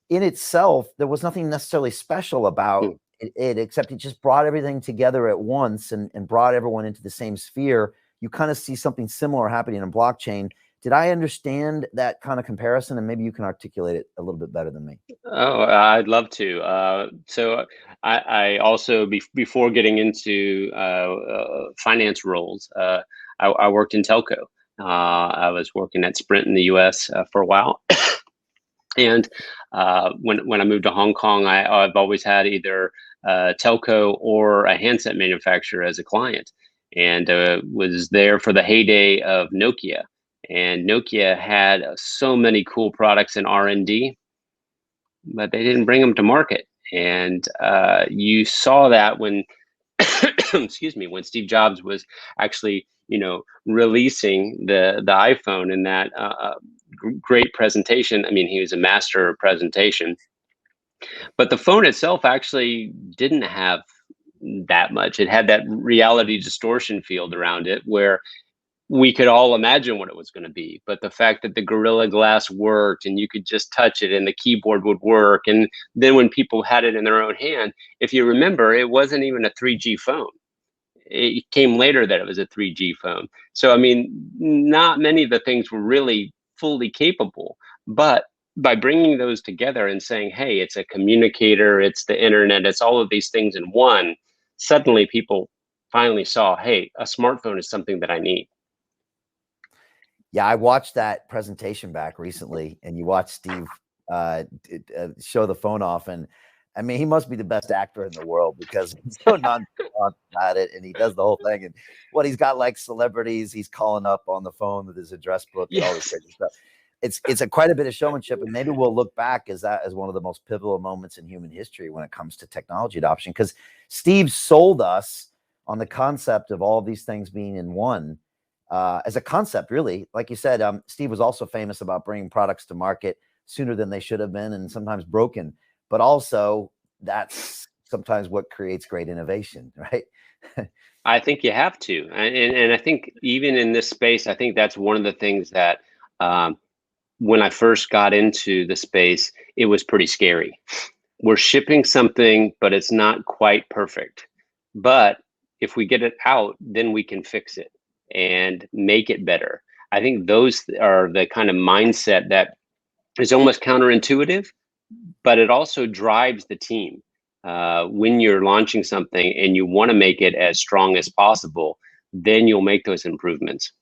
in itself, there was nothing necessarily special about it, except it just brought everything together at once and brought everyone into the same sphere. You kind of see something similar happening in blockchain. Did I understand that kind of comparison? And maybe you can articulate it a little bit better than me. Oh, I'd love to. So I also, before getting into finance roles, I worked in telco. I was working at Sprint in the US for a while. And when I moved to Hong Kong, I've always had either telco or a handset manufacturer as a client, and was there for the heyday of Nokia. And Nokia had so many cool products in R&D, but they didn't bring them to market. And you saw that when, excuse me, when Steve Jobs was actually releasing the iPhone in that great presentation. I mean, he was a master of presentation, but the phone itself actually didn't have that much. It had that reality distortion field around it where we could all imagine what it was going to be. But the fact that the Gorilla Glass worked and you could just touch it and the keyboard would work. And then when people had it in their own hand, if you remember, it wasn't even a 3G phone. It came later that it was a 3G phone. So, I mean, not many of the things were really fully capable. But by bringing those together and saying, hey, it's a communicator, it's the internet, it's all of these things in one, suddenly people finally saw, hey, a smartphone is something that I need. Yeah, I watched that presentation back recently, and you watched Steve show the phone off, and I mean, he must be the best actor in the world because he's so nonchalant about it, and he does the whole thing. And what he's got like celebrities, he's calling up on the phone with his address book and all this crazy stuff. It's quite a bit of showmanship, and maybe we'll look back as that as one of the most pivotal moments in human history when it comes to technology adoption. Because Steve sold us on the concept of all these things being in one. As a concept, really, like you said, Steve was also famous about bringing products to market sooner than they should have been and sometimes broken. But also, that's sometimes what creates great innovation, right? I think you have to. And I think even in this space, I think that's one of the things that when I first got into the space, it was pretty scary. We're shipping something, but it's not quite perfect. But if we get it out, then we can fix it and make it better. I think those are the kind of mindset that is almost counterintuitive, but it also drives the team. When you're launching something and you want to make it as strong as possible, then you'll make those improvements.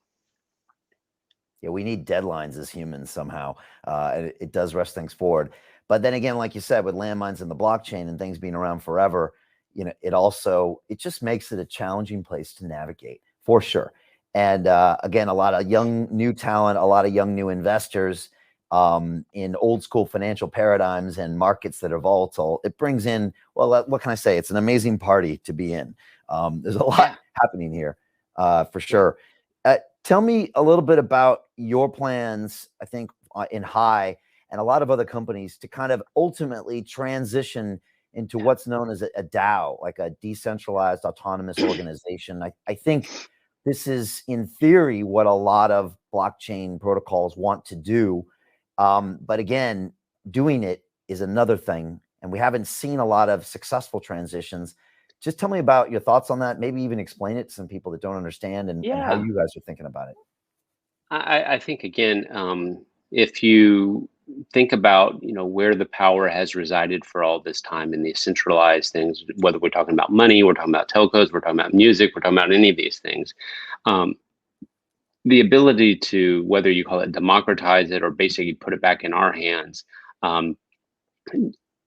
Yeah, we need deadlines as humans somehow. It does rush things forward. But then again, like you said, with landmines in the blockchain and things being around forever, it just makes it a challenging place to navigate for sure. And again, a lot of young, new talent, a lot of young, new investors in old school financial paradigms and markets that are volatile. It brings in, well, what can I say? It's an amazing party to be in. There's a lot happening here for sure. Tell me a little bit about your plans, I think, in High and a lot of other companies to kind of ultimately transition into what's known as a DAO, like a decentralized autonomous organization. I think this is, in theory, what a lot of blockchain protocols want to do. But again, doing it is another thing. And we haven't seen a lot of successful transitions. Just tell me about your thoughts on that. Maybe even explain it to some people that don't understand and how you guys are thinking about it. I think, again, if you think about, where the power has resided for all this time in these centralized things, whether we're talking about money, we're talking about telcos, we're talking about music, we're talking about any of these things, the ability to, whether you call it democratize it or basically put it back in our hands,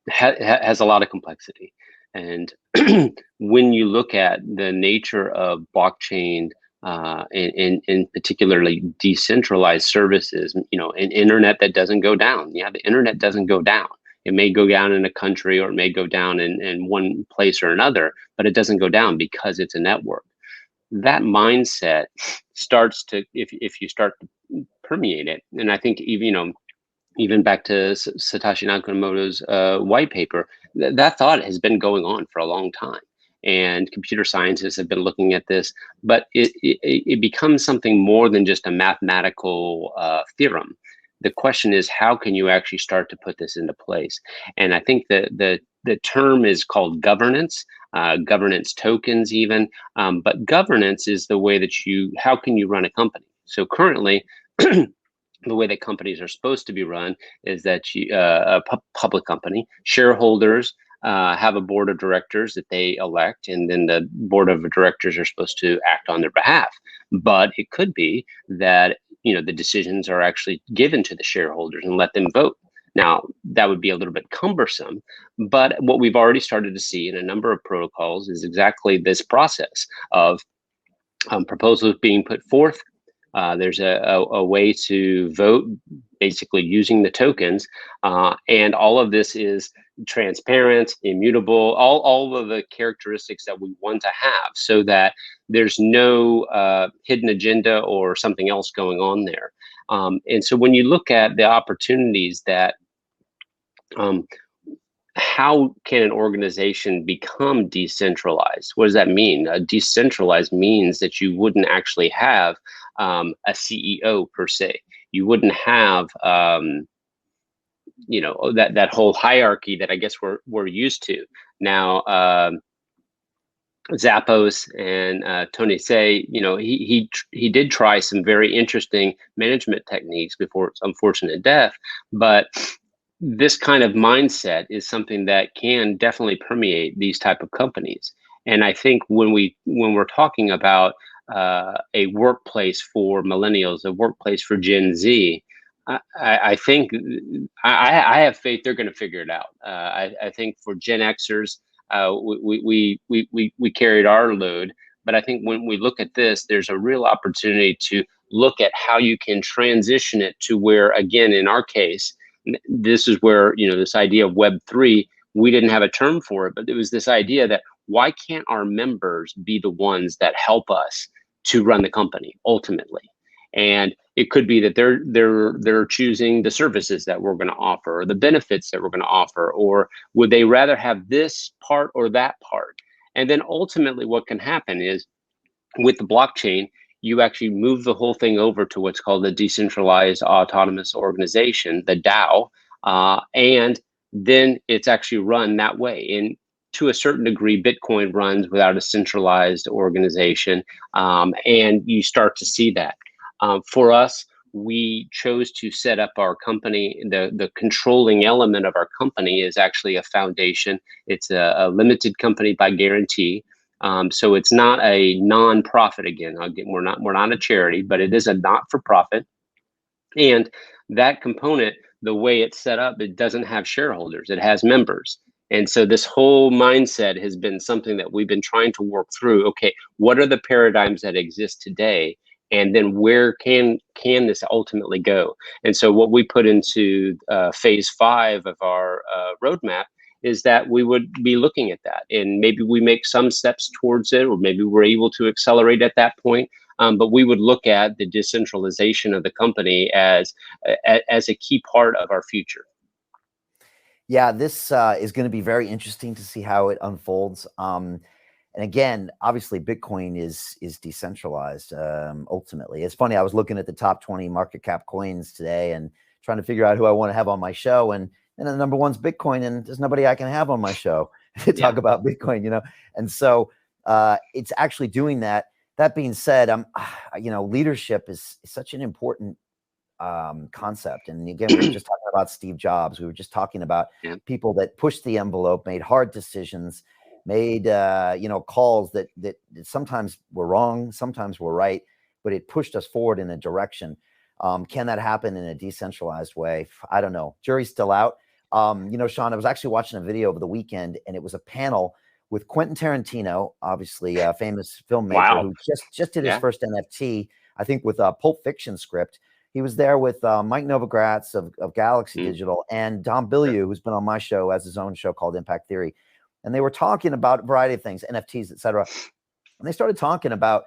has a lot of complexity. And when you look at the nature of blockchain, and particularly decentralized services, an internet that doesn't go down. Yeah, the internet doesn't go down. It may go down in a country or it may go down in one place or another, but it doesn't go down because it's a network. That mindset starts to, if you start to permeate it, and I think even back to Satoshi Nakamoto's white paper, that thought has been going on for a long time. And computer scientists have been looking at this, but it becomes something more than just a mathematical theorem. The question is, how can you actually start to put this into place? And I think that the term is called governance, governance tokens even, but governance is the way that how can you run a company? So currently, the way that companies are supposed to be run is that a public company, shareholders have a board of directors that they elect, and then the board of directors are supposed to act on their behalf. But it could be that the decisions are actually given to the shareholders and let them vote. Now, that would be a little bit cumbersome, but what we've already started to see in a number of protocols is exactly this process of proposals being put forth. There's a way to vote basically using the tokens, and all of this is transparent, immutable, all of the characteristics that we want to have, so that there's no hidden agenda or something else going on there. And so when you look at the opportunities that, how can an organization become decentralized? What does that mean? Decentralized means that you wouldn't actually have a CEO per se. You wouldn't have that whole hierarchy that I guess we're used to now. Zappos and Tony say, he did try some very interesting management techniques before its unfortunate death, but this kind of mindset is something that can definitely permeate these type of companies. And I think when we're talking about a workplace for millennials, a workplace for Gen Z, I think I have faith they're going to figure it out. I think for Gen Xers, we carried our load, but I think when we look at this, there's a real opportunity to look at how you can transition it to where, again, in our case, this is where, this idea of Web3, we didn't have a term for it, but it was this idea that why can't our members be the ones that help us to run the company ultimately? And it could be that they're choosing the services that we're going to offer, or the benefits that we're going to offer, or would they rather have this part or that part? And then ultimately what can happen is, with the blockchain, you actually move the whole thing over to what's called the decentralized autonomous organization, the DAO, and then it's actually run that way. And to a certain degree, Bitcoin runs without a centralized organization, and you start to see that. For us, we chose to set up our company. The controlling element of our company is actually a foundation. It's a limited company by guarantee. So it's not a non-profit. Again, we're not a charity, but it is a not-for-profit. And that component, the way it's set up, it doesn't have shareholders, it has members. And so this whole mindset has been something that we've been trying to work through. Okay, what are the paradigms that exist today? And then where can this ultimately go? And so what we put into phase 5 of our roadmap is that we would be looking at that, and maybe we make some steps towards it, or maybe we're able to accelerate at that point. But we would look at the decentralization of the company as a key part of our future. Yeah, this is going to be very interesting to see how it unfolds. And again, obviously, Bitcoin is decentralized. Ultimately, it's funny. I was looking at the top 20 market cap coins today and trying to figure out who I want to have on my show. And the number one's Bitcoin, and there's nobody I can have on my show to talk about Bitcoin. And so it's actually doing that. That being said, leadership is such an important concept. And again, we were just talking about Steve Jobs. We were just talking about people that pushed the envelope, made hard decisions, made calls that sometimes were wrong, sometimes were right, but it pushed us forward in a direction. Can that happen in a decentralized way? I don't know. Jury's still out. Sean, I was actually watching a video over the weekend, and it was a panel with Quentin Tarantino, obviously a famous filmmaker who just did his first NFT, I think, with a Pulp Fiction script. He was there with Mike Novogratz of Galaxy Digital, and Dom Bilyeu, who's been on my show, has his own show called Impact Theory. And they were talking about a variety of things, NFTs, et cetera. And they started talking about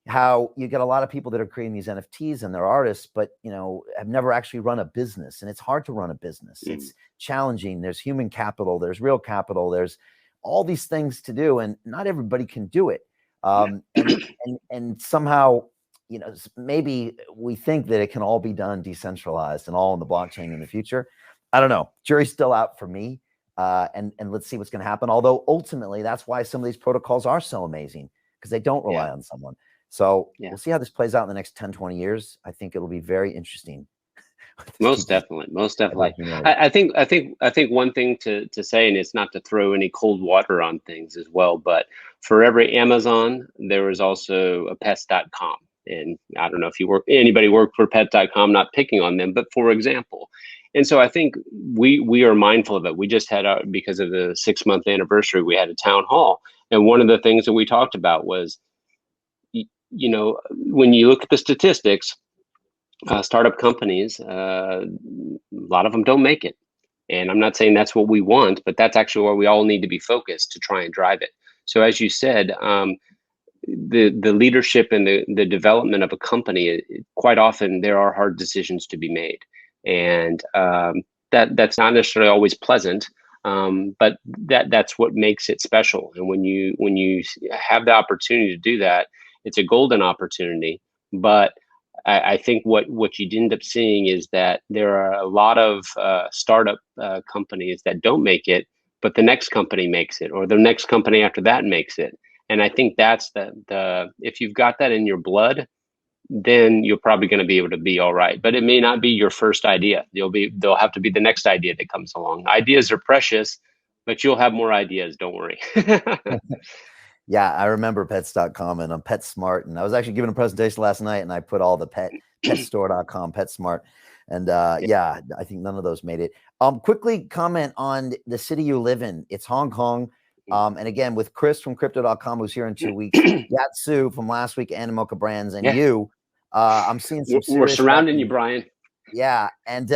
how you get a lot of people that are creating these NFTs and they're artists, but have never actually run a business. And it's hard to run a business. It's challenging. There's human capital, there's real capital, there's all these things to do, and not everybody can do it. And somehow, maybe we think that it can all be done decentralized and all in the blockchain in the future. I don't know. Jury's still out for me. And let's see what's going to happen. Although ultimately, that's why some of these protocols are so amazing, because they don't rely on someone. So we'll see how this plays out in the next 10, 20 years. I think it'll be very interesting. Most definitely. I think one thing to say, and it's not to throw any cold water on things as well, but for every Amazon, there is also a pets.com. And I don't know if anybody worked for pets.com, not picking on them, but for example. And so I think we are mindful of it. We just had, because of the 6-month anniversary, we had a town hall. And one of the things that we talked about was, when you look at the statistics, startup companies, a lot of them don't make it. And I'm not saying that's what we want, but that's actually where we all need to be focused to try and drive it. So as you said, the leadership and the development of a company, quite often there are hard decisions to be made, and that's not necessarily always pleasant, but that's what makes it special. And when you have the opportunity to do that, it's a golden opportunity. But I think what you end up seeing is that there are a lot of startup companies that don't make it, but the next company makes it, or the next company after that makes it. And I think that's the if you've got that in your blood, then you're probably going to be able to be all right. But it may not be your first idea. There'll have to be the next idea that comes along. Ideas are precious, but you'll have more ideas. Don't worry. Yeah, I remember pets.com, and I'm PetSmart, and I was actually giving a presentation last night, and I put all the petstore.com, PetSmart, and yeah, I think none of those made it. Quickly comment on the city you live in. It's Hong Kong. And again, with Chris from crypto.com, who's here in 2 weeks, Yatsu from last week, Animoca Brands, and you, I'm seeing some We're surrounding you, Brian. Yeah, and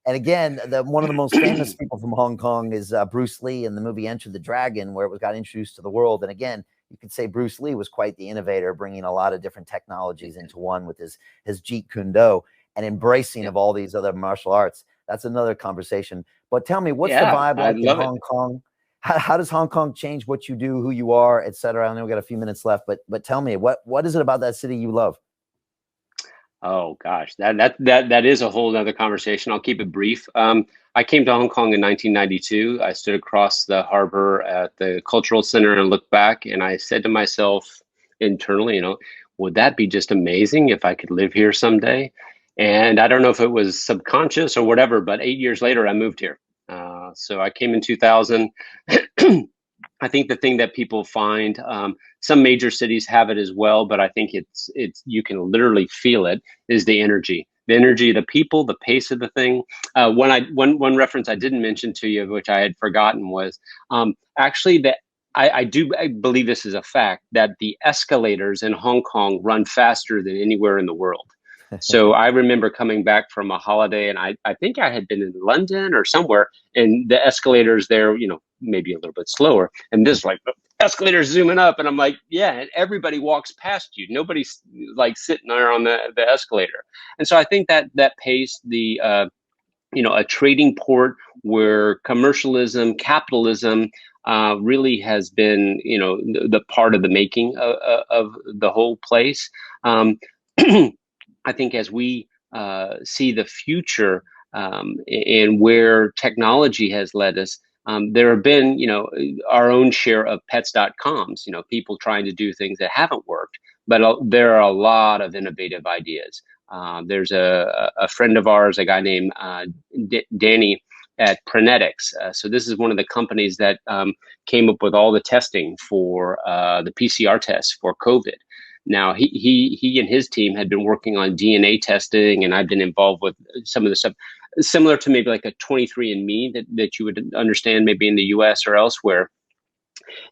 again, one of the most famous people from Hong Kong is Bruce Lee in the movie Enter the Dragon, where it got introduced to the world. And again, you could say Bruce Lee was quite the innovator, bringing a lot of different technologies into one with his Jeet Kune Do and embracing of all these other martial arts. That's another conversation. But tell me, what's the vibe like in Hong Kong? How does Hong Kong change what you do, who you are, et cetera? I know we got a few minutes left, but tell me, what is it about that city you love? Oh gosh, that is a whole other conversation. I'll keep it brief. I came to Hong Kong in 1992. I stood across the harbor at the Cultural Center and looked back, and I said to myself internally, would that be just amazing if I could live here someday? And I don't know if it was subconscious or whatever, but 8 years later, I moved here. So I came in 2000. I think the thing that people find, some major cities have it as well, but I think it's you can literally feel it, is the energy, the people, the pace of the thing. One reference I didn't mention to you, which I had forgotten, was actually that I believe this is a fact, that the escalators in Hong Kong run faster than anywhere in the world. So I remember coming back from a holiday, and I think I had been in London or somewhere, and the escalators there, maybe a little bit slower. And this escalators zooming up, and I'm like, yeah, and everybody walks past you. Nobody's like sitting there on the escalator. And so I think that pace, a trading port where commercialism, capitalism really has been, the part of the making of the whole place. I think as we see the future and where technology has led us, there have been, our own share of pets.coms, people trying to do things that haven't worked, but there are a lot of innovative ideas. There's a friend of ours, a guy named Danny at Prenetics. So this is one of the companies that came up with all the testing for the PCR tests for COVID. Now, he and his team had been working on DNA testing, and I've been involved with some of the stuff similar to maybe like a 23andMe that you would understand maybe in the US or elsewhere.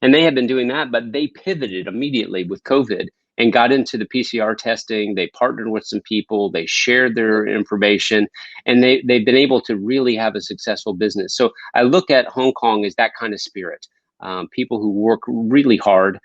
And they had been doing that, but they pivoted immediately with COVID and got into the PCR testing. They partnered with some people, they shared their information, and they've been able to really have a successful business. So I look at Hong Kong as that kind of spirit. People who work really hard,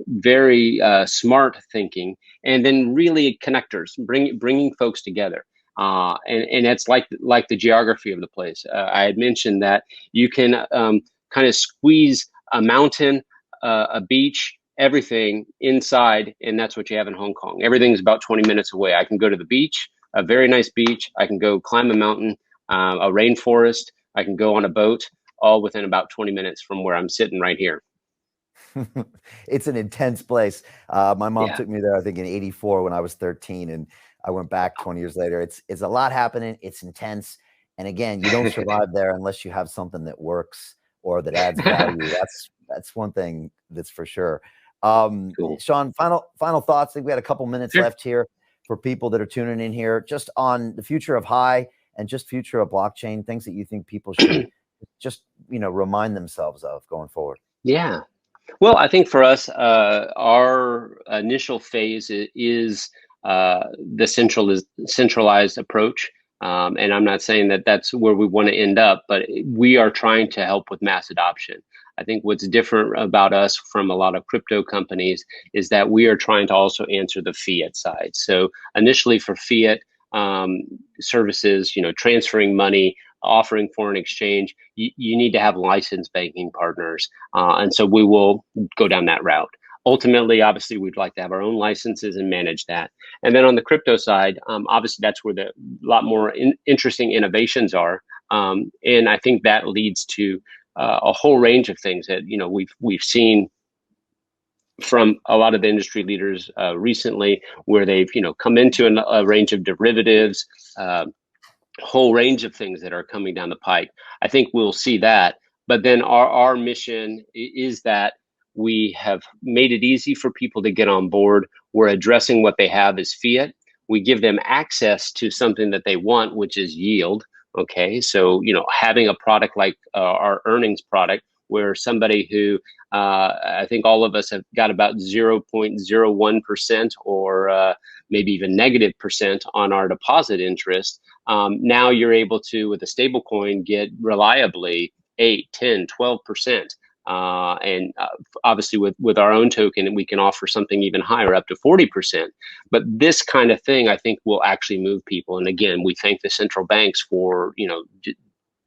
very smart thinking, and then really connectors, bringing folks together. And it's like the geography of the place. I had mentioned that you can kind of squeeze a mountain, a beach, everything inside, and that's what you have in Hong Kong. Everything's about 20 minutes away. I can go to the beach, a very nice beach. I can go climb a mountain, a rainforest. I can go on a boat, all within about 20 minutes from where I'm sitting right here. It's an intense place. My mom took me there, I think, in '84 when I was 13, and I went back 20 years later. It's a lot happening. It's intense. And again, you don't survive there unless you have something that works or that adds value. That's one thing that's for sure. Cool. Sean, final thoughts. I think we had a couple minutes left here for people that are tuning in here, just on the future of High and just future of blockchain, things that you think people should just, remind themselves of going forward. Yeah. Well, I think for us, our initial phase is the centralized approach. And I'm not saying that that's where we want to end up, but we are trying to help with mass adoption. I think what's different about us from a lot of crypto companies is that we are trying to also answer the fiat side. So initially for fiat services, transferring money, offering foreign exchange, you need to have licensed banking partners. And so we will go down that route. Ultimately, obviously, we'd like to have our own licenses and manage that. And then on the crypto side, obviously, that's where the lot more interesting innovations are. And I think that leads to a whole range of things that we've seen from a lot of the industry leaders recently, where they've come into a range of derivatives, whole range of things that are coming down the pike. I think we'll see that. But then our mission is that we have made it easy for people to get on board. We're addressing what they have as fiat. We give them access to something that they want, which is yield. Okay, so having a product like our earnings product, where somebody who I think all of us have got about 0.01% or maybe even negative percent on our deposit interest. Now you're able to, with a stable coin, get reliably 8, 10, 12%. And obviously with our own token, we can offer something even higher, up to 40%. But this kind of thing, I think, will actually move people. And again, we thank the central banks for,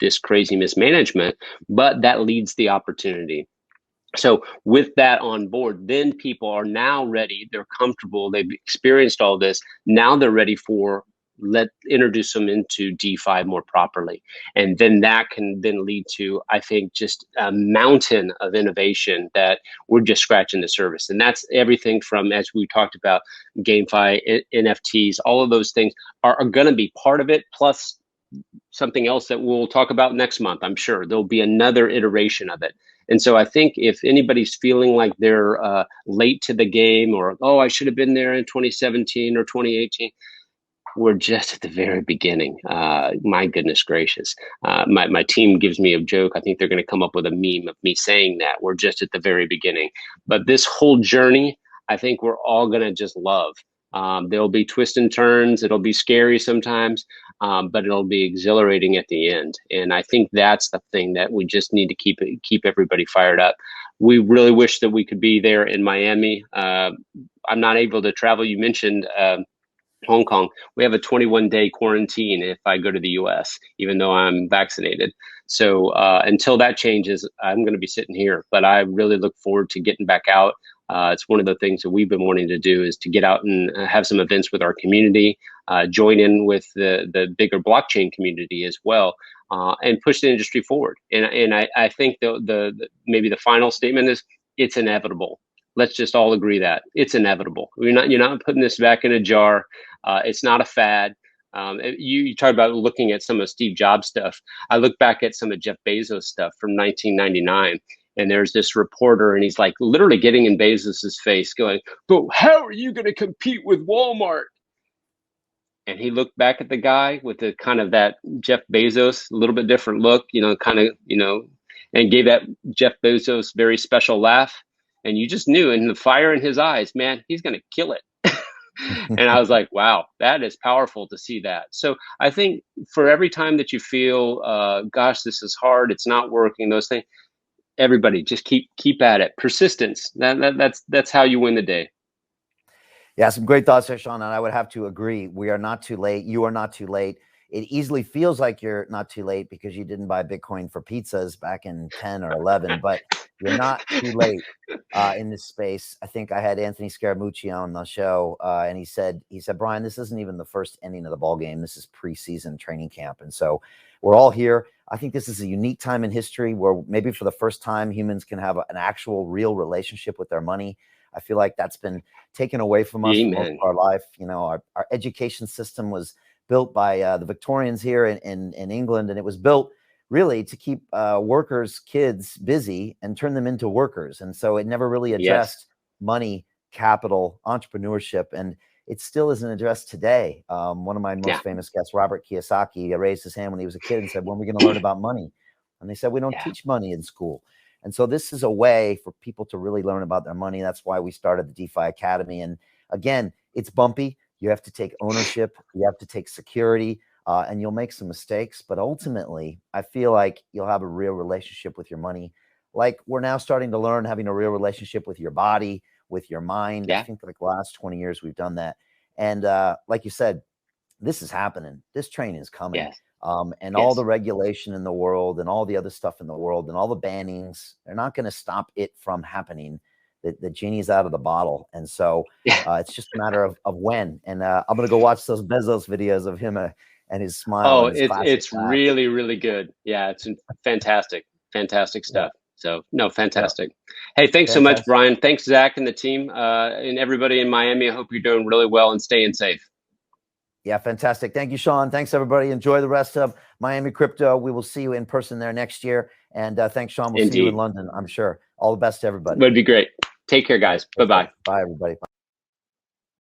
this crazy mismanagement, but that leads the opportunity. So with that on board, then people are now ready. They're comfortable. They've experienced all this. Now they're ready for introduce them into DeFi more properly. And then that can then lead to, I think, just a mountain of innovation that we're just scratching the surface. And that's everything from, as we talked about, GameFi, NFTs, all of those things are going to be part of it, plus something else that we'll talk about next month. I'm sure there'll be another iteration of it. And so I think if anybody's feeling like they're late to the game, or, oh, I should have been there in 2017 or 2018, we're just at the very beginning. My goodness gracious. My team gives me a joke. I think they're going to come up with a meme of me saying that. We're just at the very beginning. But this whole journey, I think we're all going to just love. There'll be twists and turns. It'll be scary sometimes, but it'll be exhilarating at the end. And I think that's the thing that we just need to keep everybody fired up. We really wish that we could be there in Miami. I'm not able to travel. You mentioned Hong Kong. We have a 21-day quarantine if I go to the US, even though I'm vaccinated. So until that changes, I'm going to be sitting here. But I really look forward to getting back out. It's one of the things that we've been wanting to do, is to get out and have some events with our community, join in with the bigger blockchain community as well, and push the industry forward. And I think the maybe the final statement is, it's inevitable. Let's just all agree that it's inevitable. You're not putting this back in a jar. It's not a fad. You talk about looking at some of Steve Jobs stuff. I look back at some of Jeff Bezos stuff from 1999. And there's this reporter, and he's like literally getting in Bezos's face going, "But how are you going to compete with Walmart?" And he looked back at the guy with the kind of that Jeff Bezos, a little bit different look, and gave that Jeff Bezos very special laugh. And you just knew, in the fire in his eyes, man, he's going to kill it. And I was like, wow, that is powerful to see that. So I think for every time that you feel, gosh, this is hard, it's not working, those things, everybody just keep at it. Persistence. That's how you win the day. Yeah, some great thoughts there, Sean. And I would have to agree. We are not too late. You are not too late. It easily feels like you're not too late because you didn't buy Bitcoin for pizzas back in 10 or 11, but you're not too late in this space. I think I had Anthony Scaramucci on the show, and he said, Brian, this isn't even the first inning of the ball game. This is preseason training camp. And so we're all here. I think this is a unique time in history where maybe for the first time humans can have an actual real relationship with their money. I feel like that's been taken away from us for most of our life. Our education system was built by the Victorians here in England, and it was built really to keep workers' kids busy and turn them into workers. And so it never really addressed money, capital, entrepreneurship, and it still isn't addressed today. One of my most famous guests, Robert Kiyosaki, raised his hand when he was a kid and said, "When are we going to learn about money?" And they said, "We don't teach money in school." And so this is a way for people to really learn about their money. That's why we started the DeFi Academy. And again, it's bumpy. You have to take ownership. You have to take security. and you'll make some mistakes, but ultimately I feel like you'll have a real relationship with your money. Like we're now starting to learn having a real relationship with your body, with your mind. I Yeah. think like the last 20 years we've done that. And like you said, this is happening. This train is coming. Yes. And all Yes. the regulation in the world and all the other stuff in the world and all the bannings, they're not going to stop it from happening. The genie's out of the bottle. And so it's just a matter of when. And I'm going to go watch those Bezos videos of him and his smile Oh, and his classic it's laugh. really, really good. Yeah, it's fantastic stuff. So no, fantastic. Hey, thanks so much, Brian. Thanks, Zach and the team, and everybody in Miami. I hope you're doing really well and staying safe. Yeah, fantastic. Thank you, Sean. Thanks, everybody. Enjoy the rest of Miami Crypto. We will see you in person there next year. And thanks, Sean. We'll see you in London, I'm sure. All the best to everybody. Would be great. Take care, guys. Bye-bye. Bye, everybody.